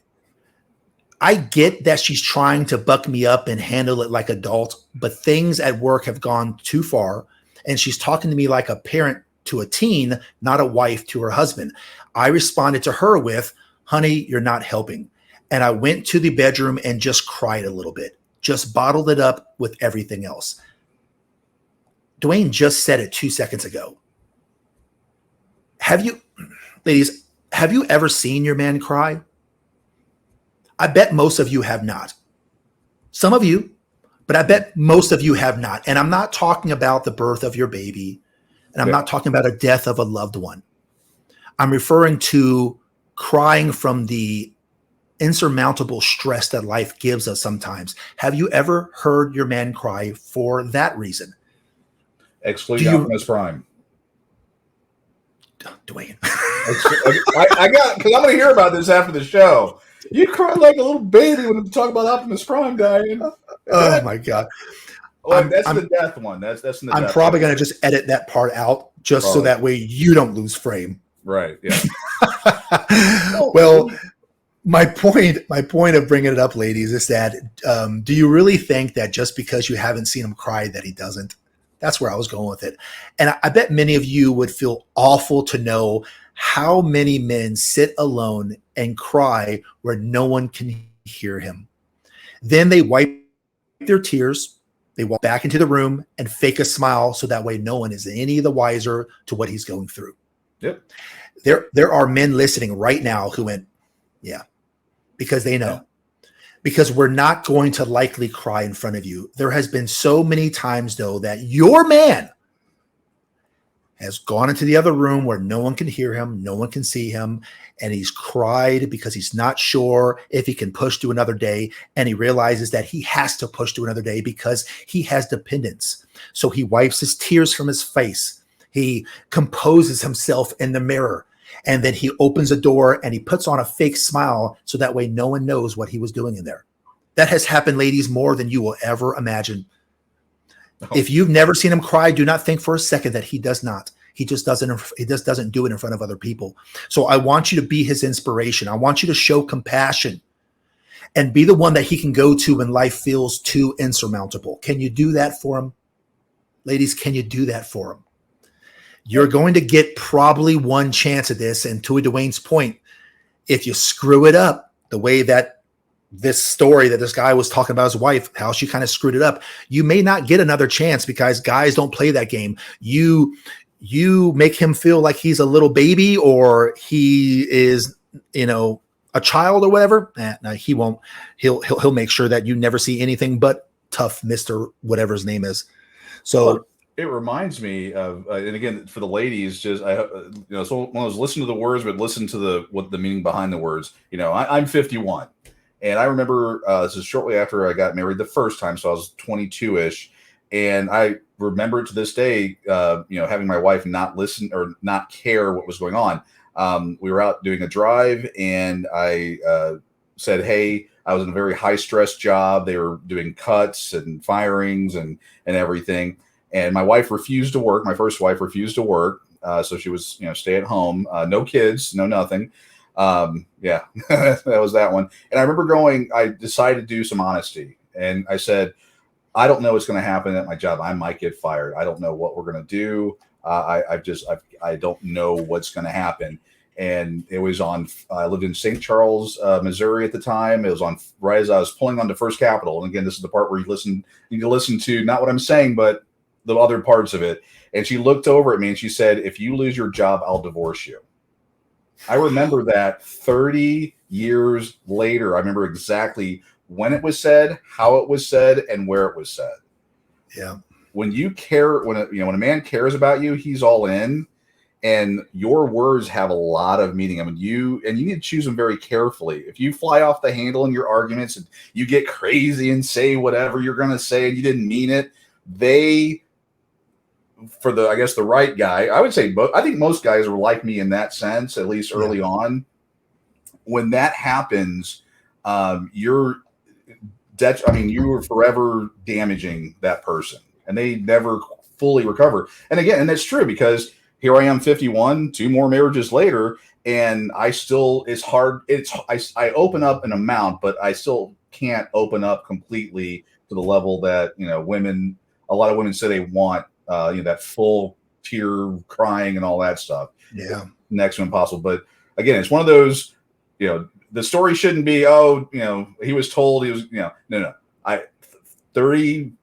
I get that she's trying to buck me up and handle it like adult, but things at work have gone too far, and she's talking to me like a parent to a teen, not a wife to her husband. I responded to her with, "Honey, you're not helping." And I went to the bedroom and just cried a little bit, just bottled it up with everything else. Dwayne just said it 2 seconds ago. Ladies, have you ever seen your man cry? I bet most of you have not. Some of you, but I bet most of you have not. And I'm not talking about the birth of your baby, and I'm not talking about a death of a loved one. I'm referring to crying from the insurmountable stress that life gives us sometimes. Have you ever heard your man cry for that reason? Excluding Optimus Prime. Dwayne. I got, because I'm going to hear about this after the show. You cried like a little baby when you talk about Optimus Prime dying. Oh my God. Well, that's the death one. That's in the I'm probably going to just edit that part out just so that way you don't lose frame. Right. Yeah. Well, my point of bringing it up, ladies, is that do you really think that just because you haven't seen him cry that he doesn't? That's where I was going with it. And I bet many of you would feel awful to know how many men sit alone and cry where no one can hear him. Then they wipe their tears. They walk back into the room and fake a smile so that way no one is any the wiser to what he's going through. Yep. There are men listening right now who went, yeah, because they know. Yeah. Because we're not going to likely cry in front of you. There has been so many times, though, that your man has gone into the other room where no one can hear him, no one can see him, and he's cried because he's not sure if he can push to another day, and he realizes that he has to push to another day because he has dependence. So he wipes his tears from his face. He composes himself in the mirror, and then he opens a door and he puts on a fake smile so that way no one knows what he was doing in there. That has happened, ladies, more than you will ever imagine. Oh. If you've never seen him cry, do not think for a second that he does not. He just doesn't do it in front of other people. So I want you to be his inspiration. I want you to show compassion and be the one that he can go to when life feels too insurmountable. Can you do that for him? Ladies, can you do that for him? You're going to get probably one chance at this. And to Dwayne's point, if you screw it up the way that this story that this guy was talking about his wife, how she kind of screwed it up, you may not get another chance because guys don't play that game. You make him feel like he's a little baby or he is, a child or whatever. No, he won't. He'll make sure that you never see anything but tough Mr. whatever his name is. So it reminds me of, and again, for the ladies, just so one of those listen to the words, but listen to what the meaning behind the words. I'm 51, and I remember this is shortly after I got married the first time, so I was 22-ish, and I remember it to this day. Having my wife not listen or not care what was going on. We were out doing a drive, and I said, "Hey." I was in a very high stress job. They were doing cuts and firings and everything. And my wife refused to work. My first wife refused to work. So she was, stay at home, no kids, no nothing. Yeah, that was that one. And I remember I decided to do some honesty. And I said, I don't know what's going to happen at my job. I might get fired. I don't know what we're going to do. I don't know what's going to happen. And it was I lived in St. Charles, Missouri at the time. It was right as I was pulling onto First Capitol. And again, this is the part where you need to listen to not what I'm saying, but the other parts of it. And she looked over at me and she said, if you lose your job, I'll divorce you. I remember that 30 years later. I remember exactly when it was said, how it was said, and where it was said. Yeah. When you care, when a man cares about you, he's all in. And your words have a lot of meaning. I mean, you need to choose them very carefully. If you fly off the handle in your arguments and you get crazy and say whatever you're going to say and you didn't mean it, the right guy, I would say, I think most guys are like me in that sense, at least early on. When that happens, you are forever damaging that person, and they never fully recover. And again, and that's true because here I am 51, 2 more marriages later, and it's hard. I open up an amount, but I still can't open up completely to the level that, a lot of women say they want, that full tear crying and all that stuff. Yeah. Next to impossible. But again, it's one of those, the story shouldn't be, he was told he was, no. 30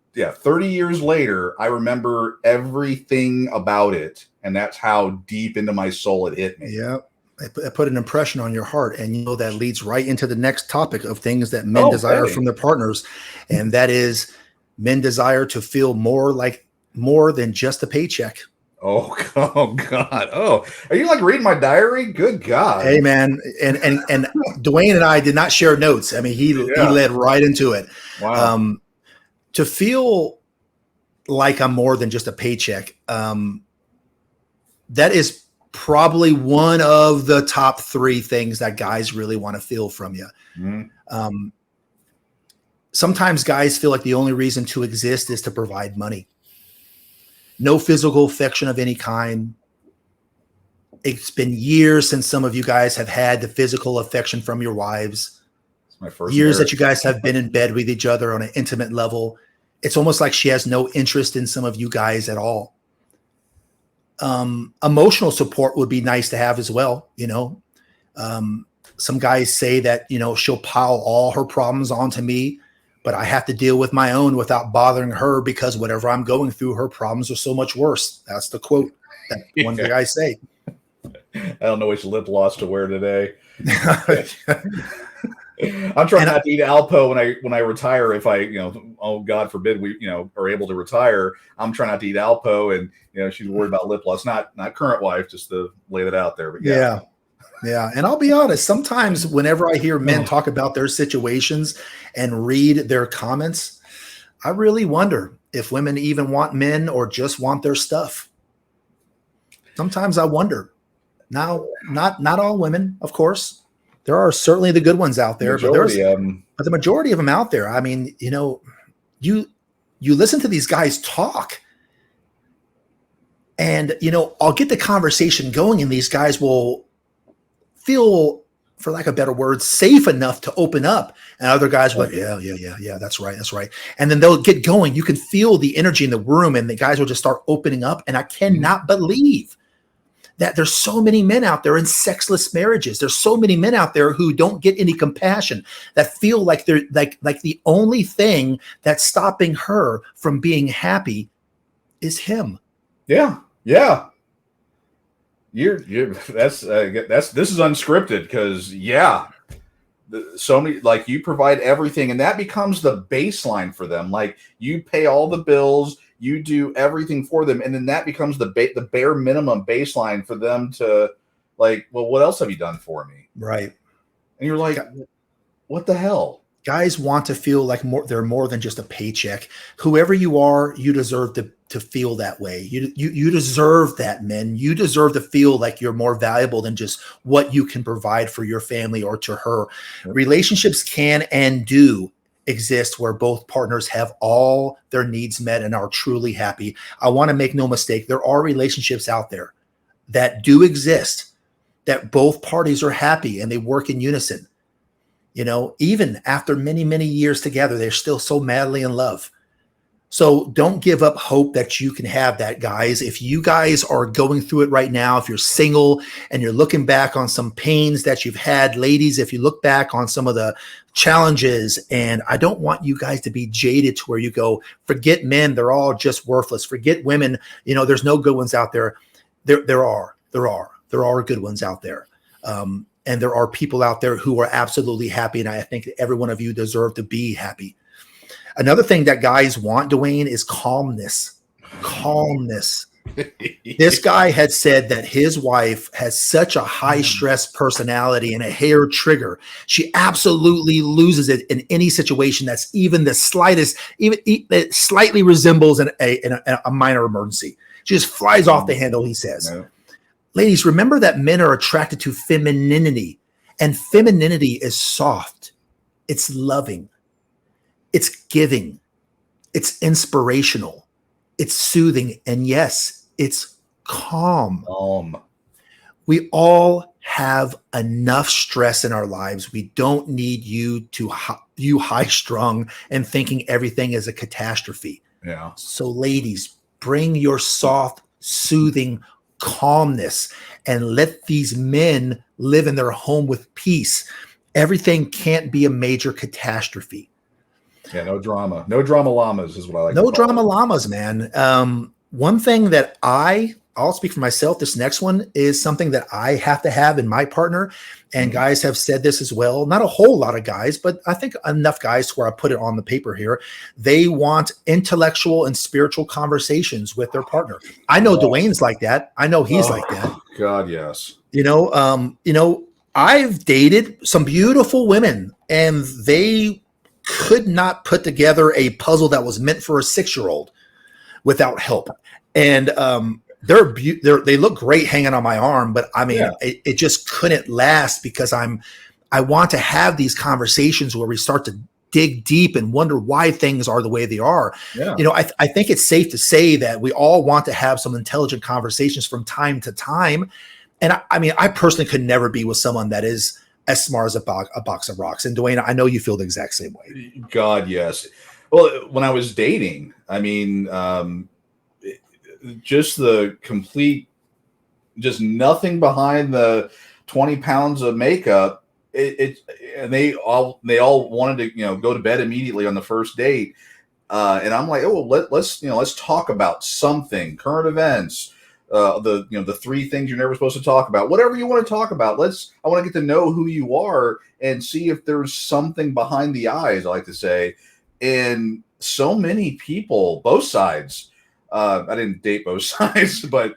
years later, I remember everything about it. And that's how deep into my soul it hit me. Yeah. It put an impression on your heart. And that leads right into the next topic of things that men desire from their partners. And that is men desire to feel more than just a paycheck. Oh God. Oh, are you like reading my diary? Good God. Hey man. And Dwayne and I did not share notes. I mean, he led right into it. Wow. To feel like I'm more than just a paycheck. That is probably one of the top 3 things that guys really want to feel from you. Mm-hmm. Sometimes guys feel like the only reason to exist is to provide money. No physical affection of any kind. It's been years since some of you guys have had the physical affection from your wives. It's my first years that you guys have been in bed with each other on an intimate level. It's almost like she has no interest in some of you guys at all. Emotional support would be nice to have as well. Some guys say that, she'll pile all her problems onto me, but I have to deal with my own without bothering her because whatever I'm going through, her problems are so much worse. That's the quote that one of the guys say. I don't know which lip gloss to wear today. I'm trying not to eat Alpo when I retire. If I, oh God forbid we, are able to retire, I'm trying not to eat Alpo, and she's worried about lip gloss. Not current wife, just to lay that out there. But yeah. And I'll be honest. Sometimes whenever I hear men talk about their situations and read their comments, I really wonder if women even want men or just want their stuff. Sometimes I wonder. Now, not all women, of course. There are certainly the good ones out there, but the majority of them out there. I mean, you listen to these guys talk, and I'll get the conversation going, and these guys will feel, for lack of a better word, safe enough to open up, and other guys will yeah, that's right, and then they'll get going. You can feel the energy in the room, and the guys will just start opening up, and I cannot believe that there's so many men out there in sexless marriages. There's so many men out there who don't get any compassion, that feel like they're like the only thing that's stopping her from being happy is him. Yeah. This is unscripted because so many, like, you provide everything, and that becomes the baseline for them. Like, you pay all the bills, you do everything for them, and then that becomes the bare minimum baseline for them to like, well, what else have you done for me? Right. And you're like, what the hell? Guys want to feel like they're more than just a paycheck. Whoever you are, you deserve to feel that way. You deserve that, men. You deserve to feel like you're more valuable than just what you can provide for your family or to her. Yep. Relationships can and do exist where both partners have all their needs met and are truly happy. I want to make no mistake, there are relationships out there that do exist, that both parties are happy and they work in unison. You know, even after many, many years together, they're still so madly in love. So don't give up hope that you can have that, guys. If you guys are going through it right now, if you're single and you're looking back on some pains that you've had, ladies, if you look back on some of the challenges, and I don't want you guys to be jaded to where you go, forget men, they're all just worthless. Forget women, you know, there's no good ones out there. There are good ones out there. And there are people out there who are absolutely happy. And I think every one of you deserve to be happy. Another thing that guys want, Dwayne, is calmness. Calmness. This guy had said that his wife has such a high stress personality and a hair trigger. She absolutely loses it in any situation that's even the slightest, even that slightly resembles a minor emergency. She just flies off the handle, he says. No. Ladies, remember that men are attracted to femininity, and femininity is soft. It's loving. It's giving. It's inspirational. It's soothing. And yes, it's calm. We all have enough stress in our lives. We don't need you high strung and thinking everything is a catastrophe. Yeah. So ladies, bring your soft, soothing calmness and let these men live in their home with peace. Everything can't be a major catastrophe. Yeah, no drama. No drama llamas is what I like. No drama llamas, man. One thing that I'll speak for myself, this next one is something that I have to have in my partner. And guys have said this as well. Not a whole lot of guys, but I think enough guys where I put it on the paper here. They want intellectual and spiritual conversations with their partner. I know Dwayne's like that. I know he's like that. God, yes. You know, I've dated some beautiful women and they could not put together a puzzle that was meant for a 6-year-old without help. And they look great hanging on my arm, but I mean, it just couldn't last because I want to have these conversations where we start to dig deep and wonder why things are the way they are. Yeah. You know, I think it's safe to say that we all want to have some intelligent conversations from time to time. And I mean, I personally could never be with someone that is as smart as a box of rocks. And Dwayne, I know you feel the exact same way. God, yes. Well, when I was dating, I mean, just the complete, just nothing behind the 20 pounds of makeup. And they all wanted to, go to bed immediately on the first date. And I'm like, oh, let's talk about something, current events, the 3 things you're never supposed to talk about, whatever you want to talk about. I want to get to know who you are and see if there's something behind the eyes, I like to say. And so many people, both sides, I didn't date both sides, but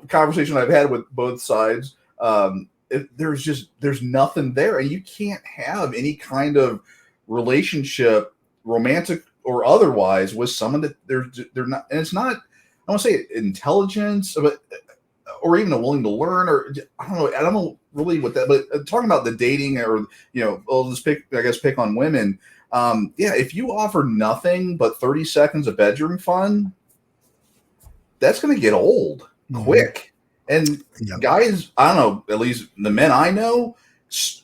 conversation I've had with both sides, there's nothing there, and you can't have any kind of relationship, romantic or otherwise, with someone that they're not, and it's not, I want to say intelligence, but or even a willing to learn, or I don't know really what that, but talking about the dating, or I'll just pick on women. If you offer nothing but 30 seconds of bedroom fun, that's going to get old quick. And guys, I don't know, at least the men I know,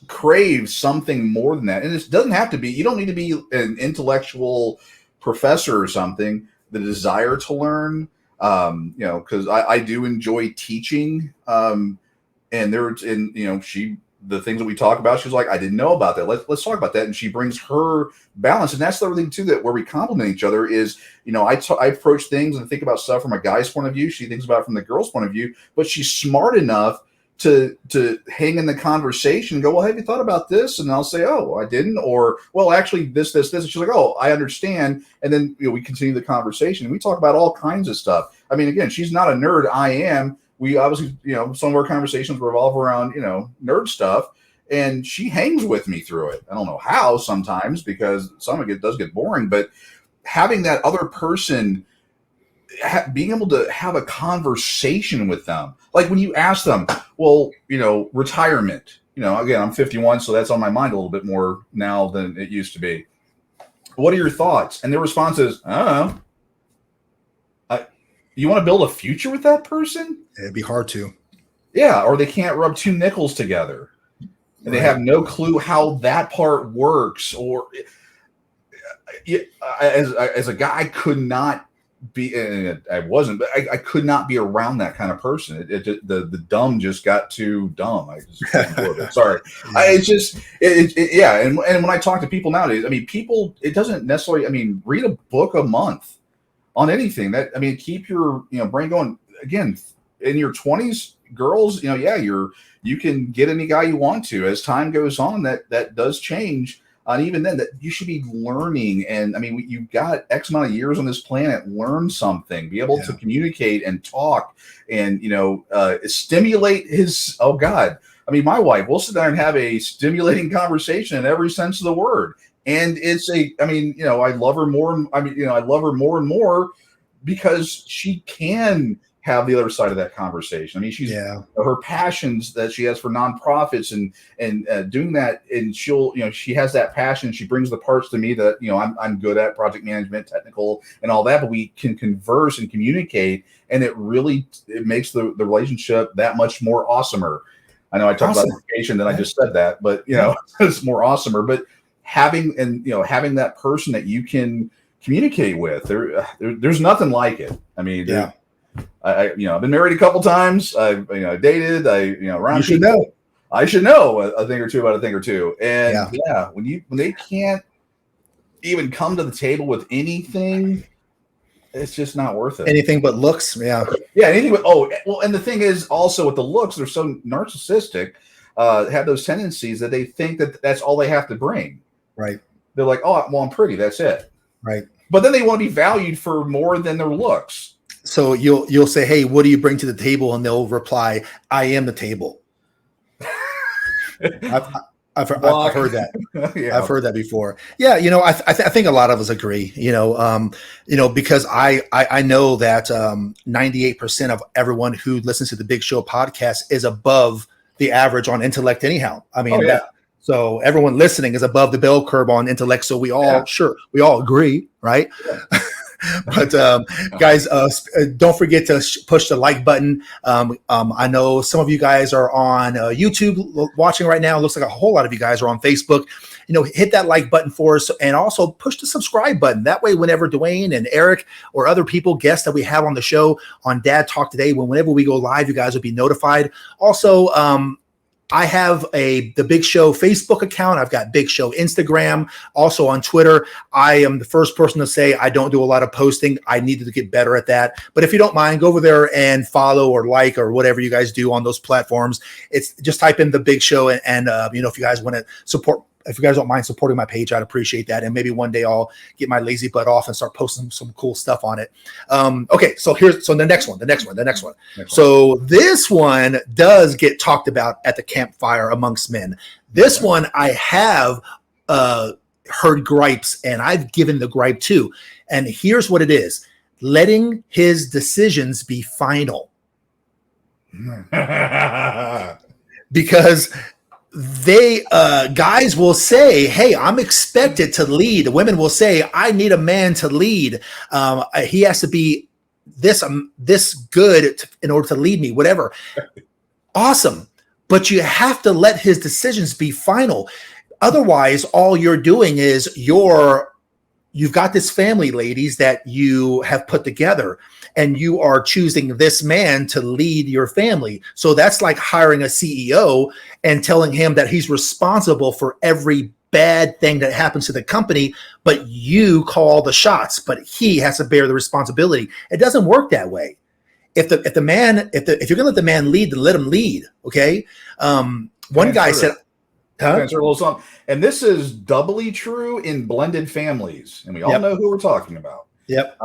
crave something more than that. And it doesn't have to be, you don't need to be an intellectual professor or something. The desire to learn, because I do enjoy teaching. The things that we talk about, she's like, I didn't know about that. Let's talk about that. And she brings her balance. And that's the other thing too, that where we complement each other is, I approach things and think about stuff from a guy's point of view. She thinks about it from the girl's point of view, but she's smart enough to hang in the conversation and go, well, have you thought about this? And I'll say, oh, I didn't. Or, well, actually this. And she's like, oh, I understand. And then we continue the conversation. And we talk about all kinds of stuff. I mean, again, she's not a nerd. I am. We obviously, some of our conversations revolve around, nerd stuff. And she hangs with me through it. I don't know how sometimes, because some of it does get boring. But having that other person, being able to have a conversation with them, like when you ask them, well, retirement, again, I'm 51, so that's on my mind a little bit more now than it used to be. What are your thoughts? And their response is, I don't know. You want to build a future with that person? It'd be hard to. Yeah, or they can't rub two nickels together. And they have no clue how that part works. Or as a guy, I could not be, and I wasn't, but I could not be around that kind of person. The dumb just got too dumb. I just couldn't do it. Sorry. Yeah. And when I talk to people nowadays, I mean, it doesn't necessarily, read a book a month on anything. Keep your, brain going. Again, in your 20s, girls, you can get any guy you want to. As time goes on, that does change. And even then, that you should be learning. And you've got X amount of years on this planet. Learn something. Be able to communicate and talk, and stimulate his. Oh God, my wife. We'll sit there and have a stimulating conversation in every sense of the word. And it's I love her more. I love her more and more because she can have the other side of that conversation. She's her passions that she has for nonprofits and doing that, and she has that passion. She brings the parts to me that I'm good at, project management, technical, and all that. But we can converse and communicate, and it makes the relationship that much more awesomer. I know I talked about education, then I just said that, but it's more awesomer. But having that person that you can communicate with, there's nothing like it. I've been married a couple times. I've dated. Around. You should know. I should know a thing or two about a thing or two. And when they can't even come to the table with anything, it's just not worth it. Anything but looks. Yeah. Anything but and the thing is also with the looks, they're so narcissistic, have those tendencies that they think that that's all they have to bring. Right. They're like, oh, well, I'm pretty. That's it. Right. But then they want to be valued for more than their looks. So you'll say, hey, what do you bring to the table? And they'll reply, I am the table. I've heard that. I've heard that before. Yeah. I think a lot of us agree, because I know that 98% of everyone who listens to the Big Show podcast is above the average on intellect anyhow. So everyone listening is above the bell curve on intellect. So we all agree, right? Yeah. But guys, don't forget to push the like button. I know some of you guys are on YouTube watching right now. It looks like a whole lot of you guys are on Facebook. Hit that like button for us, and also push the subscribe button. That way, whenever Dwayne and Eric or other guests that we have on the show on Dad Talk Today, whenever we go live, you guys will be notified. Also, I have the Big Show Facebook account. I've got Big Show Instagram, also on Twitter. I am the first person to say I don't do a lot of posting. I needed to get better at that. But if you don't mind, go over there and follow or like or whatever you guys do on those platforms. It's just type in the Big Show and if you guys want to support. If you guys don't mind supporting my page, I'd appreciate that. And maybe one day I'll get my lazy butt off and start posting some cool stuff on it. Okay, so the next one. So this one does get talked about at the campfire amongst men. This one I have heard gripes, and I've given the gripe too. And here's what it is: letting his decisions be final. Because they guys will say, hey, I'm expected to lead. Women will say, I need a man to lead. He has to be this good in order to lead me, whatever. Awesome. But you have to let his decisions be final. Otherwise, all you're doing is you've got this family, ladies, that you have put together, and you are choosing this man to lead your family. So that's like hiring a CEO and telling him that he's responsible for every bad thing that happens to the company, but you call the shots, but he has to bear the responsibility. It doesn't work that way. if you're gonna let the man lead, then let him lead. Okay. One guy said, huh? A little something. And this is doubly true in blended families, and we all know who we're talking about. Yep.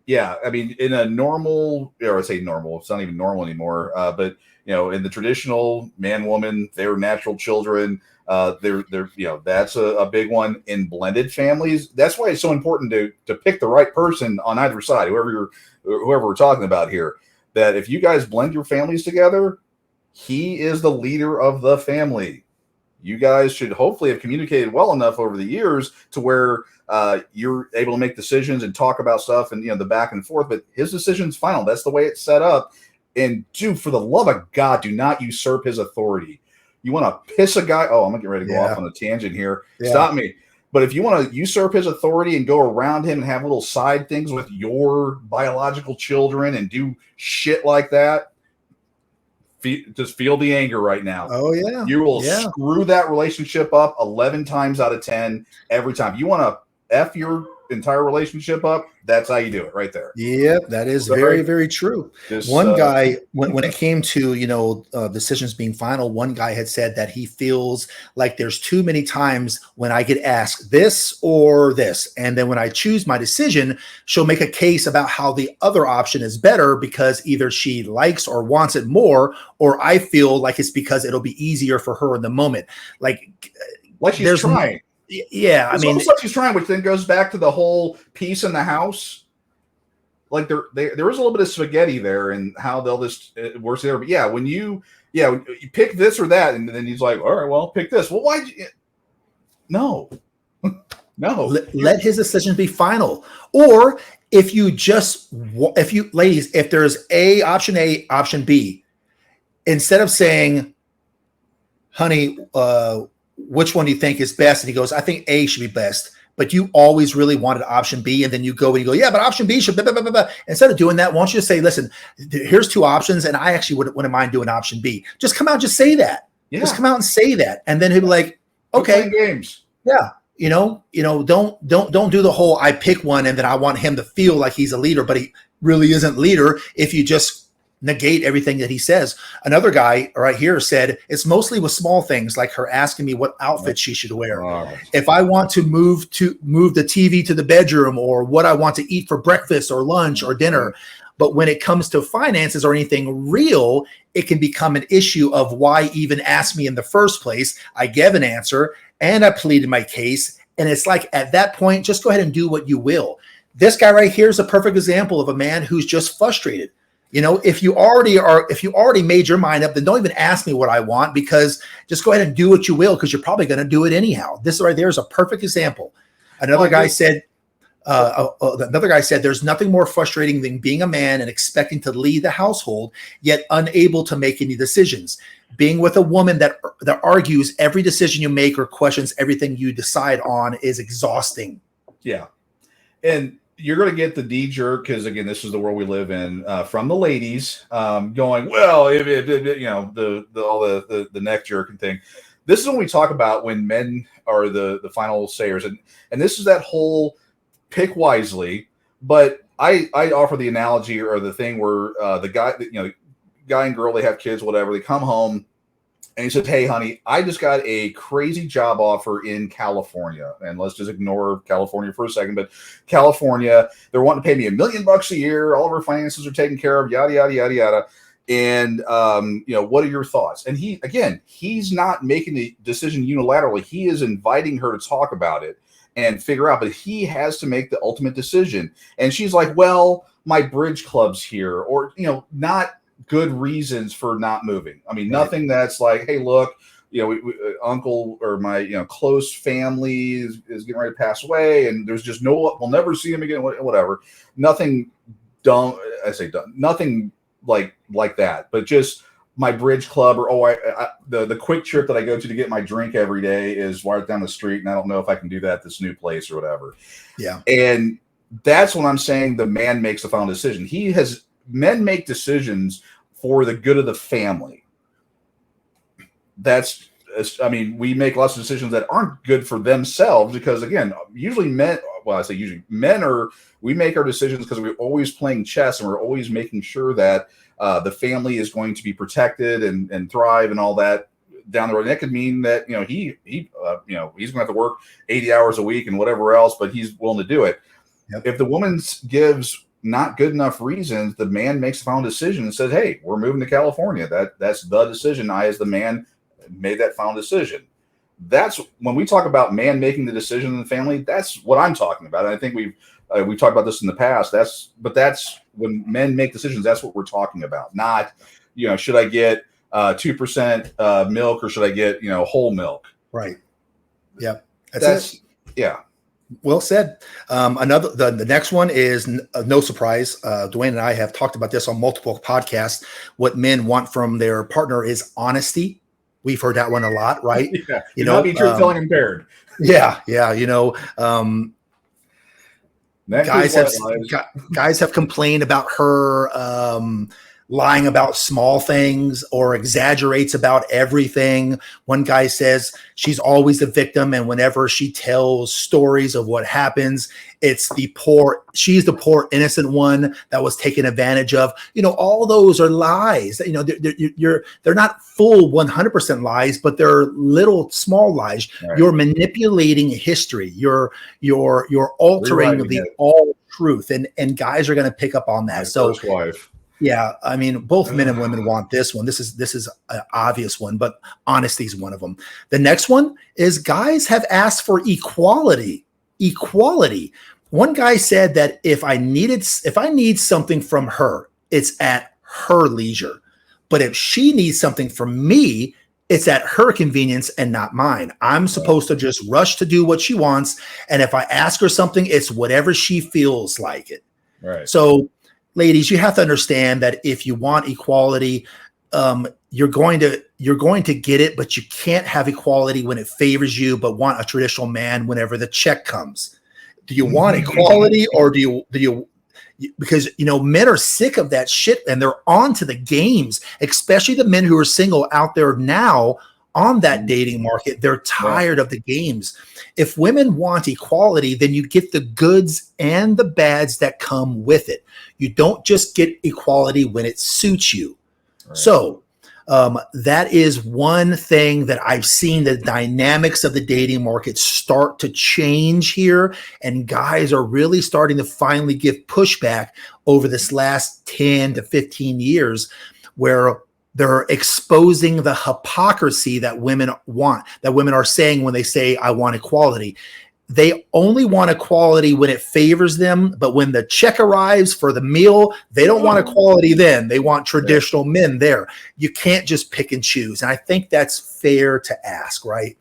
Yeah. I mean, in a normal, or I say normal, it's not even normal anymore. But in the traditional man, woman, they're natural children. They're that's a big one in blended families. That's why it's so important to pick the right person on either side, whoever we're talking about here. That if you guys blend your families together, he is the leader of the family. You guys should hopefully have communicated well enough over the years to where you're able to make decisions and talk about stuff and the back and forth. But his decision's final. That's the way it's set up. And dude, for the love of God, do not usurp his authority. You want to piss a guy? Oh, I'm gonna get ready to go off on a tangent here. Yeah. Stop me. But if you want to usurp his authority and go around him and have little side things with your biological children and do shit like that, just feel the anger right now. Oh, yeah. You will screw that relationship up 11 times out of 10 every time. You want to F your entire relationship up, that's how you do it right there. Yep, that is very, very true. One guy, when it came to, decisions being final, one guy had said that he feels like there's too many times when I get asked this or this. And then when I choose my decision, she'll make a case about how the other option is better because either she likes or wants it more, or I feel like it's because it'll be easier for her in the moment. Like she's trying. Yeah, it's almost like she's trying, which then goes back to the whole peace in the house. Like there is a little bit of spaghetti there, and how they'll just work there. But yeah, when you pick this or that, and then he's like, all right, well, pick this. Well, why'd you? No, no. Let his decision be final. Or if there's A, option B, instead of saying, honey, which one do you think is best? And he goes, I think A should be best. But you always really wanted option B. And then you go, yeah, but option B should, blah, blah, blah, blah. Instead of doing that, why don't you just say, listen, here's two options. And I actually wouldn't mind doing option B. Just come out and just say that. Yeah. Just come out and say that. And then he'll be like, okay. Games. Yeah. Don't do the whole, I pick one and then I want him to feel like he's a leader, but he really isn't leader if you just negate everything that he says. Another guy right here said it's mostly with small things like her asking me what outfit she should wear. If I want to move the TV to the bedroom, or what I want to eat for breakfast or lunch or dinner. But when it comes to finances or anything real, it can become an issue of why even ask me in the first place. I gave an answer and I pleaded my case. And it's like, at that point, just go ahead and do what you will. This guy right here is a perfect example of a man who's just frustrated. If you already made your mind up, then don't even ask me what I want, because just go ahead and do what you will, because you're probably going to do it anyhow. This right there is a perfect example. Another guy said, there's nothing more frustrating than being a man and expecting to lead the household, yet unable to make any decisions. Being with a woman that argues every decision you make or questions everything you decide on is exhausting. Yeah. And you're going to get the D jerk, because again, this is the world we live in, from the ladies, going, well, all the neck jerking thing. This is when we talk about when men are the final sayers, and this is that whole pick wisely. But I offer the analogy or the thing where the guy and girl, they have kids, whatever, they come home. And he says, hey, honey, I just got a crazy job offer in California. And let's just ignore California for a second. But California, they're wanting to pay me $1 million a year. All of our finances are taken care of, yada, yada, yada, yada. And, what are your thoughts? And he's not making the decision unilaterally. He is inviting her to talk about it and figure out. But he has to make the ultimate decision. And she's like, well, my bridge club's here. Or, not good reasons for not moving. I mean, nothing that's like, hey, look, uncle or my, close family is getting ready to pass away, and there's just we'll never see him again, whatever. Nothing dumb. I say dumb. Nothing like that, but just my bridge club, or the quick trip that I go to get my drink every day is right down the street, and I don't know if I can do that at this new place or whatever. Yeah. And that's when I'm saying the man makes the final decision. Men make decisions for the good of the family. That's I mean, we make lots of decisions that aren't good for themselves because, again, usually men, well, I say usually men we make our decisions because we're always playing chess and we're always making sure that the family is going to be protected and thrive and all that down the road. And that could mean that, he's going to have to work 80 hours a week and whatever else, but he's willing to do it. Yep. If the woman gives not good enough reasons, the man makes the final decision and says, hey, we're moving to California. That's the decision. I, as the man, made that final decision. That's when we talk about man making the decision in the family. That's what I'm talking about. And I think we've talked about this in the past. That's when men make decisions. That's what we're talking about. Not, should I get 2% milk or should I get whole milk? Right. Yeah. That's it. Yeah. Well said. The next one is no surprise. Dwayne and I have talked about this on multiple podcasts. What men want from their partner is honesty. We've heard that one a lot, right? Yeah. Not be truth telling impaired. Yeah. Yeah. Guys have complained about her lying about small things or exaggerates about everything. One guy says she's always the victim, and whenever she tells stories of what happens, she's the poor innocent one that was taken advantage of. All those are lies. They're not full 100% lies, but they're little small lies. Right. You're manipulating history. You're altering the all truth, and guys are going to pick up on that. First wife. Yeah, I mean, both men and women want this one. This is an obvious one, but honesty is one of them. The next one is guys have asked for equality. Equality. One guy said that if I need something from her, it's at her leisure. But if she needs something from me, it's at her convenience and not mine. I'm supposed to just rush to do what she wants. And if I ask her something, it's whatever she feels like it. Right. So, ladies, you have to understand that if you want equality, you're going to get it, but you can't have equality when it favors you, but want a traditional man whenever the check comes. Do you want equality, or do you? Because men are sick of that shit and they're on to the games, especially the men who are single out there now on that dating market. They're tired of the games. If women want equality, then you get the goods and the bads that come with it. You don't just get equality when it suits you. Right. So that is one thing that I've seen the dynamics of the dating market start to change here. And guys are really starting to finally give pushback over this last 10 to 15 years, where they're exposing the hypocrisy that women want, that women are saying when they say, I want equality. They only want equality when it favors them, but when the check arrives for the meal, they don't want equality then. They want traditional men there. You can't just pick and choose. And I think that's fair to ask, right?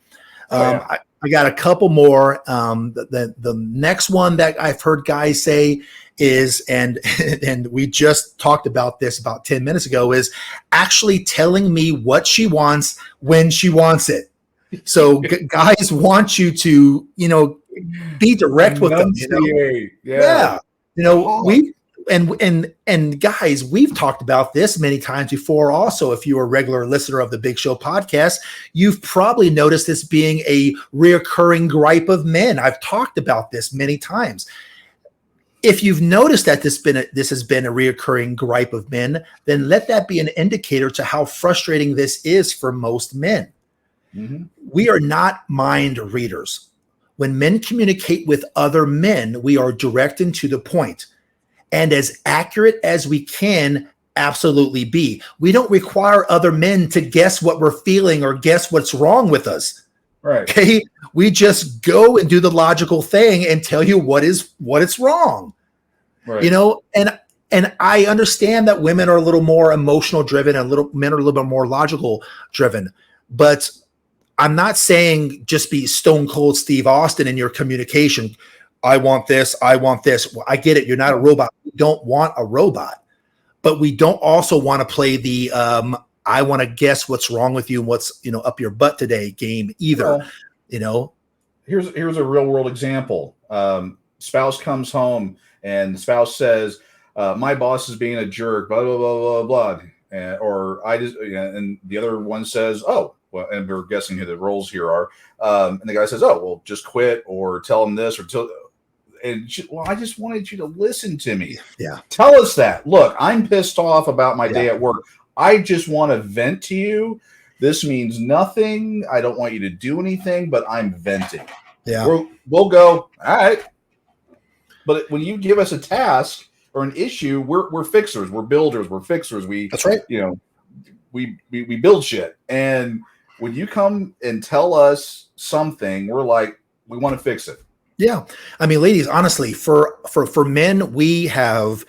I got a couple more. The next one that I've heard guys say is, and we just talked about this about 10 minutes ago, is actually telling me what she wants when she wants it. So guys want you to, be direct with them. Yeah. And guys, we've talked about this many times before. Also, if you're a regular listener of the Big Show podcast, you've probably noticed this being a reoccurring gripe of men. I've talked about this many times. If you've noticed that this has been a reoccurring gripe of men, then let that be an indicator to how frustrating this is for most men. Mm-hmm. We are not mind readers. When men communicate with other men, we are direct and to the point, and as accurate as we can absolutely be. We don't require other men to guess what we're feeling or guess what's wrong with us. Right. Okay. We just go and do the logical thing and tell you what is wrong. Right. And I understand that women are a little more emotional driven and men are a little bit more logical driven, but I'm not saying just be stone cold Steve Austin in your communication. I want this. I want this. Well, I get it. You're not a robot. We don't want a robot, but we don't also want to play the I want to guess what's wrong with you and what's up your butt today game either. Well, here's a real world example. Spouse comes home and the spouse says, my boss is being a jerk, blah, blah, blah, blah, blah. or I just, and the other one says, oh, well, and we're guessing who the roles here are. And the guy says, oh, well, just quit or tell him this or well, I just wanted you to listen to me. Yeah. Tell us that. Look, I'm pissed off about my day at work. I just want to vent to you. This means nothing. I don't want you to do anything, but I'm venting. Yeah. We'll go, all right. But when you give us a task or an issue, we're fixers, we're builders, we're fixers. That's right. We build shit. And when you come and tell us something, we're like, we want to fix it. Yeah. I mean, ladies, honestly, for men, we have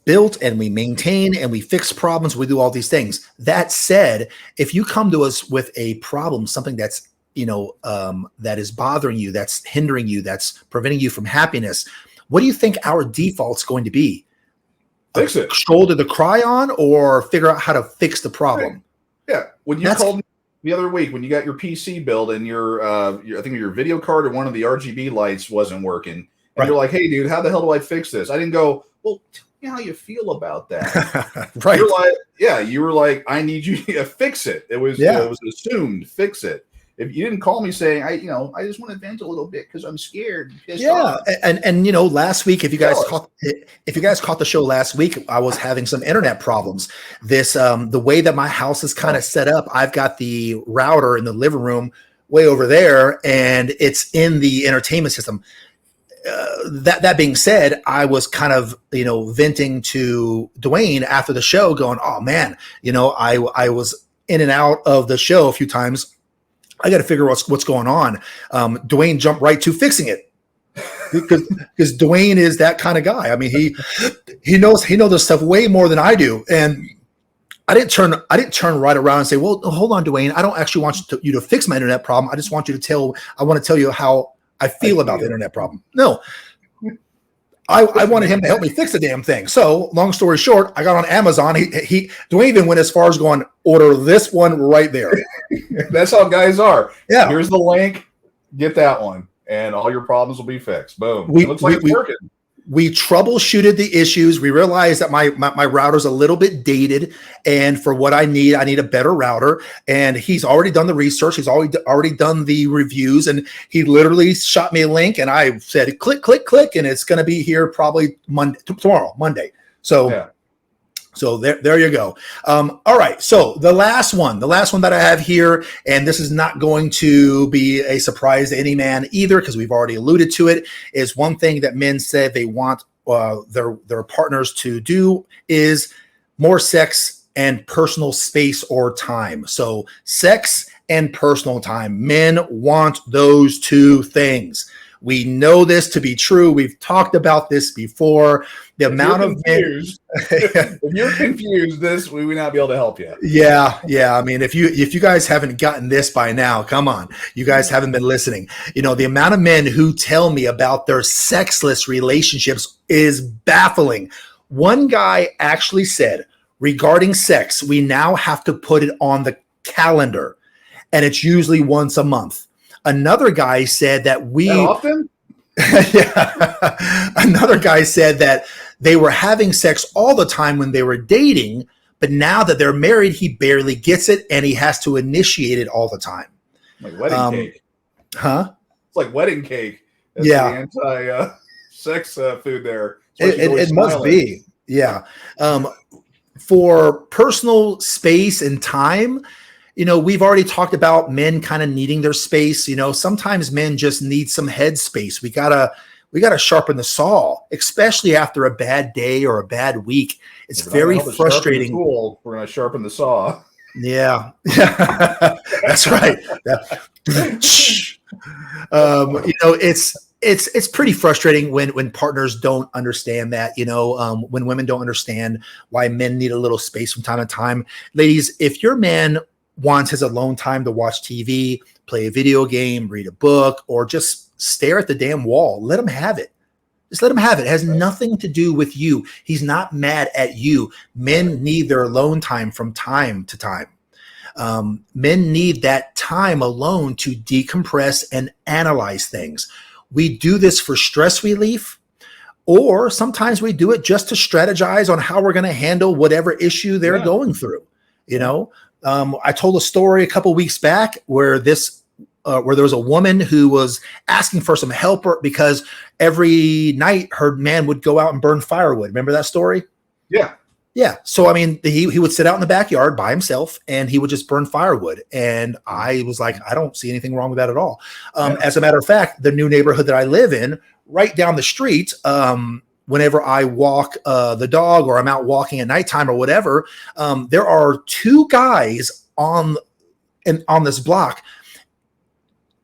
built and we maintain and we fix problems. We do all these things. That said, if you come to us with a problem, something that's, that is bothering you, that's hindering you, that's preventing you from happiness, what do you think our default's going to be? Fix it. Shoulder to cry on or figure out how to fix the problem? Yeah. When you called me the other week, when you got your PC build and I think your video card or one of the RGB lights wasn't working, and you're like, hey, dude, how the hell do I fix this? I didn't go, well, tell me how you feel about that. Right. You're like, you were like, I need you to fix it. It was assumed, fix it. If you didn't call me saying, I just want to vent a little bit because I'm scared. And last week, if you guys caught the show last week, I was having some internet problems. The way that my house is kind of set up, I've got the router in the living room way over there, and it's in the entertainment system. That being said, I was kind of venting to Dwayne after the show, going, "Oh man, I was in and out of the show a few times. I got to figure out what's going on." Dwayne jumped right to fixing it because Dwayne is that kind of guy. I mean, he knows this stuff way more than I do. And I didn't turn right around and say, "Well, hold on, Dwayne. I don't actually want you to fix my internet problem. I just want you to I want to tell you how I feel about the internet problem." No. I wanted him to help me fix the damn thing. So, long story short, I got on Amazon. Dwayne even went as far as going, order this one right there. That's how guys are. Yeah. Here's the link. Get that one, and all your problems will be fixed. Boom. It looks like it's working. We troubleshooted the issues. We realized that my router's a little bit dated, and for what I need a better router. And he's already done the research. He's already done the reviews, and he literally shot me a link, and I said, click, click, click, and it's going to be here probably tomorrow, Monday. So. Yeah. So there you go. All right. So the last one that I have here, and this is not going to be a surprise to any man either, because we've already alluded to it, is one thing that men say they want their partners to do is more sex and personal space or time. So sex and personal time. Men want those two things. We know this to be true. We've talked about this before. The amount of men. If you're confused, we would not be able to help you. Yeah. I mean, if you guys haven't gotten this by now, come on, you guys haven't been listening. The amount of men who tell me about their sexless relationships is baffling. One guy actually said, regarding sex, we now have to put it on the calendar, and it's usually once a month. Another guy said that often? Yeah. Another guy said that they were having sex all the time when they were dating, but now that they're married, he barely gets it, and he has to initiate it all the time. Like wedding cake. Huh? It's like wedding cake. That's the anti-sex food there. It must be. Yeah. For personal space and time, we've already talked about men kind of needing their space. Sometimes men just need some head space. We gotta sharpen the saw, especially after a bad day or a bad week. It's very frustrating. We're going to sharpen the saw. Yeah, that's right. It's pretty frustrating when partners don't understand that. When women don't understand why men need a little space from time to time. Ladies, if your man wants his alone time to watch TV, play a video game, read a book, or just stare at the damn wall, let him have it. Just let him have it. It has nothing to do with you. He's not mad at you. Men need their alone time from time to time. Men need that time alone to decompress and analyze things. We do this for stress relief, or sometimes we do it just to strategize on how we're going to handle whatever issue they're going through. You know, I told a story a couple weeks back where there was a woman who was asking for some help because every night her man would go out and burn firewood. Remember that story? Yeah. Yeah. So, I mean, he would sit out in the backyard by himself and he would just burn firewood. And I was like, I don't see anything wrong with that at all. As a matter of fact, the new neighborhood that I live in, right down the street, whenever I walk the dog or I'm out walking at nighttime or whatever, there are two guys on this block.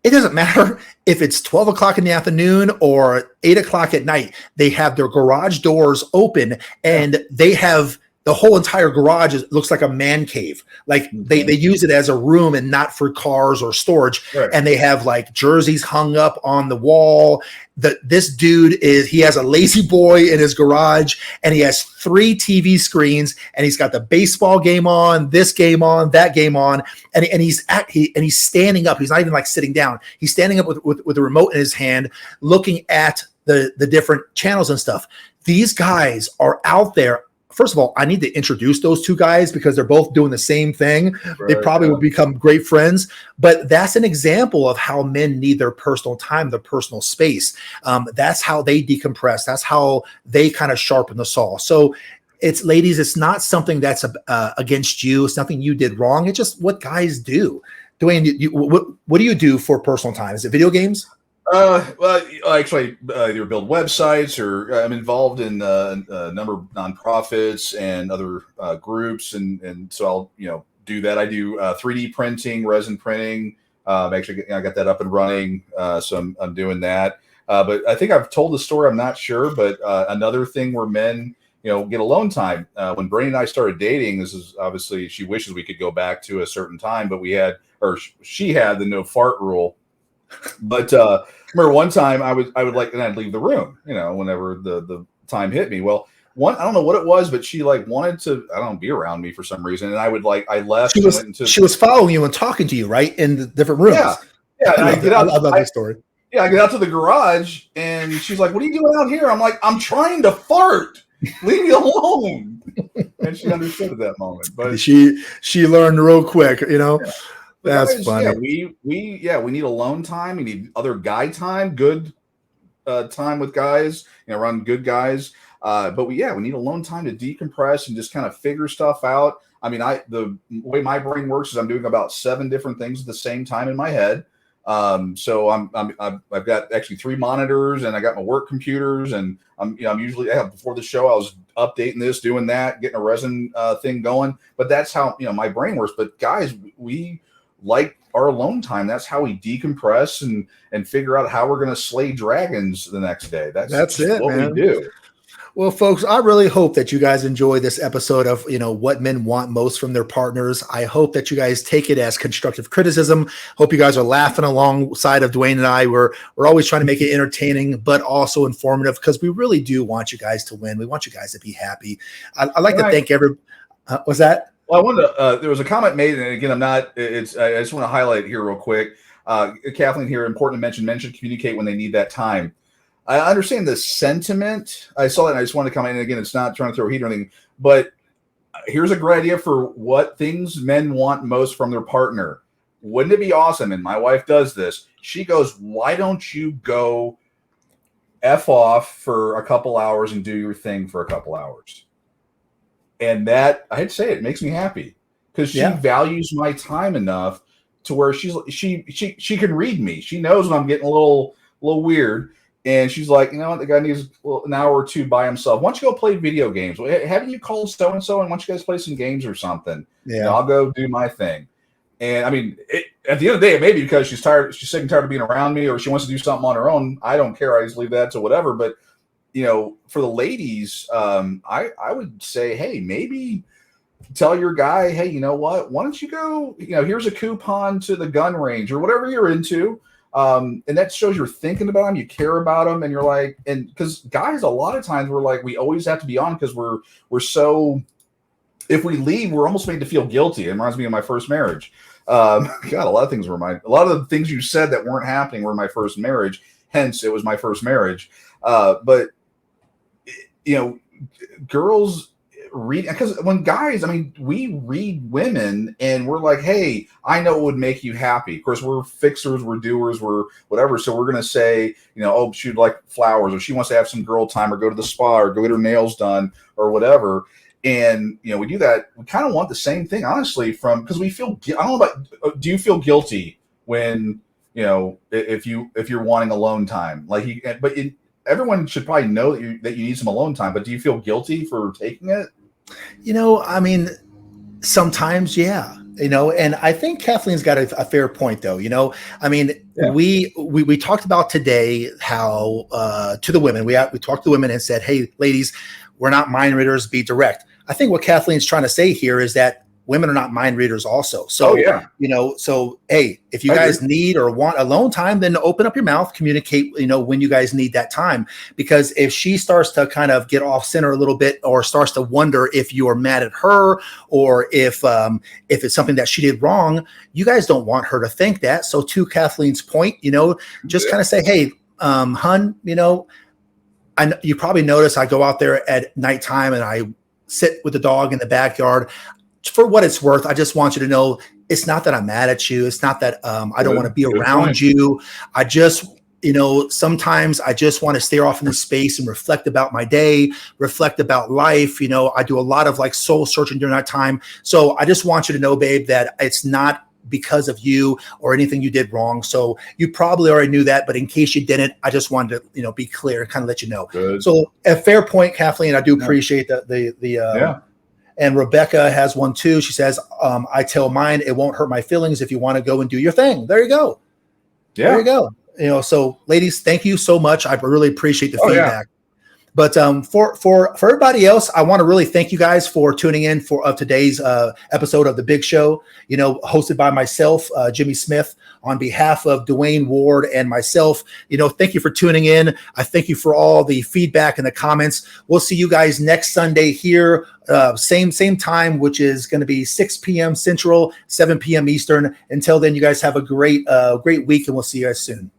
It doesn't matter if it's 12 o'clock in the afternoon or 8 o'clock at night. They have their garage doors open and they have the whole entire garage looks like a man cave. Like they use it as a room and not for cars or storage. Right. And they have like jerseys hung up on the wall. This dude he has a lazy boy in his garage and he has 3 TV screens and he's got the baseball game on, this game on, that game on. And he's standing up. He's not even like sitting down. He's standing up with the remote in his hand, looking at the different channels and stuff. These guys are out there. First of all, I need to introduce those two guys because they're both doing the same thing. Right, they probably will become great friends. But that's an example of how men need their personal time, their personal space. That's how they decompress. That's how they kind of sharpen the saw. So ladies, it's not something that's against you. It's nothing you did wrong. It's just what guys do. Dwayne, what do you do for personal time? Is it video games? Well, actually, either build websites or I'm involved in a number of nonprofits and other groups, and so I'll do that. I do 3D printing, resin printing. Actually, I got that up and running, so I'm doing that. But I think I've told the story. I'm not sure, but another thing where men get alone time. When Brittany and I started dating, this is obviously she wishes we could go back to a certain time, but she had the no fart rule. But remember one time I would like, and I'd leave the room, whenever the time hit me. Well, I don't know what it was, but she like wanted to, be around me for some reason. And I left. She was following you and talking to you, right? In the different rooms. Yeah. And I love that story. Yeah. I get out to the garage and she's like, "What are you doing out here?" I'm like, "I'm trying to fart. Leave me alone." And she understood at that moment, but she learned real quick, Yeah. That's funny. Yeah, we need alone time. We need other guy time, good time with guys, around good guys. But we need alone time to decompress and just kind of figure stuff out. I mean, the way my brain works is I'm doing about 7 different things at the same time in my head. So I've got actually 3 monitors and I got my work computers and I'm usually before the show I was updating this, doing that, getting a resin thing going. But that's how my brain works. But guys, we like our alone time. That's how we decompress and figure out how we're going to slay dragons the next day. That's it, what man. We do. Well, folks, I really hope that you guys enjoy this episode of, what men want most from their partners. I hope that you guys take it as constructive criticism. Hope you guys are laughing alongside of Dwayne and I. We're always trying to make it entertaining, but also informative because we really do want you guys to win. We want you guys to be happy. I'd like to thank what's that? Well, I wanted to, there was a comment made, and again, I just want to highlight here real quick. Kathleen here, important to mention, men should communicate when they need that time. I understand the sentiment. I saw that and I just wanted to comment. And again, it's not trying to throw heat or anything, but here's a great idea for what things men want most from their partner. Wouldn't it be awesome? And my wife does this. She goes, "Why don't you go F off for a couple hours and do your thing for a couple hours?" And that, I hate to say it makes me happy because she values my time enough to where she can read me. She knows when I'm getting a little weird. And she's like, the guy needs an hour or 2 by himself. Why don't you go play video games? Haven't you called so-and-so and why don't you guys play some games or something? Yeah. I'll go do my thing. And I mean, at the end of the day, it may be because she's tired. She's sick and tired of being around me or she wants to do something on her own. I don't care. I just leave that to whatever. But, for the ladies, I would say, hey, maybe tell your guy, hey, you know what? Why don't you go, here's a coupon to the gun range or whatever you're into. And that shows you're thinking about them, you care about them, and you're like, and because guys, a lot of times we're like, we always have to be on because we're so, if we leave, we're almost made to feel guilty. It reminds me of my first marriage. God, a lot of the things you said that weren't happening were my first marriage. Hence, it was my first marriage. But you know, girls read, because when guys, I mean, we read women and we're like, hey, I know what would make you happy. Of course, we're fixers, we're doers, we're whatever. So we're going to say, oh, she'd like flowers, or she wants to have some girl time, or go to the spa, or go get her nails done, or whatever. And, we do that. We kind of want the same thing, honestly, because we feel, I don't know about, do you feel guilty when, if you're wanting alone time? Everyone should probably know that you need some alone time, but do you feel guilty for taking it? I mean, sometimes, yeah. And I think Kathleen's got a fair point, though. I mean, yeah. we talked about today how to the women, we talked to the women and said, hey, ladies, we're not mind readers, be direct. I think what Kathleen's trying to say here is that women are not mind readers also. So, so, hey, if you guys need or want alone time, then open up your mouth, communicate, when you guys need that time. Because if she starts to kind of get off center a little bit, or starts to wonder if you're mad at her, or if it's something that she did wrong, you guys don't want her to think that. So to Kathleen's point, just kind of say, hey, hun, you probably notice I go out there at nighttime and I sit with the dog in the backyard. For what it's worth, I just want you to know it's not that I'm mad at you. It's not that I don't want to be around you. I just, sometimes I just want to stare off in the space and reflect about my day, reflect about life. I do a lot of like soul searching during that time. So I just want you to know, babe, that it's not because of you or anything you did wrong. So you probably already knew that, but in case you didn't, I just wanted to, be clear and kind of let you know. Good. So a fair point, Kathleen. I do appreciate the And Rebecca has one too. She says, I tell mine, it won't hurt my feelings if you want to go and do your thing. There you go. Yeah. There you go. So ladies, thank you so much. I really appreciate the feedback. Yeah. But for everybody else, I want to really thank you guys for tuning in for today's episode of The Big Show, hosted by myself, Jimmy Smith, on behalf of Dwayne Ward and myself. Thank you for tuning in. I thank you for all the feedback and the comments. We'll see you guys next Sunday here, same time, which is going to be 6 p.m. Central, 7 p.m. Eastern. Until then, you guys have a great week, and we'll see you guys soon.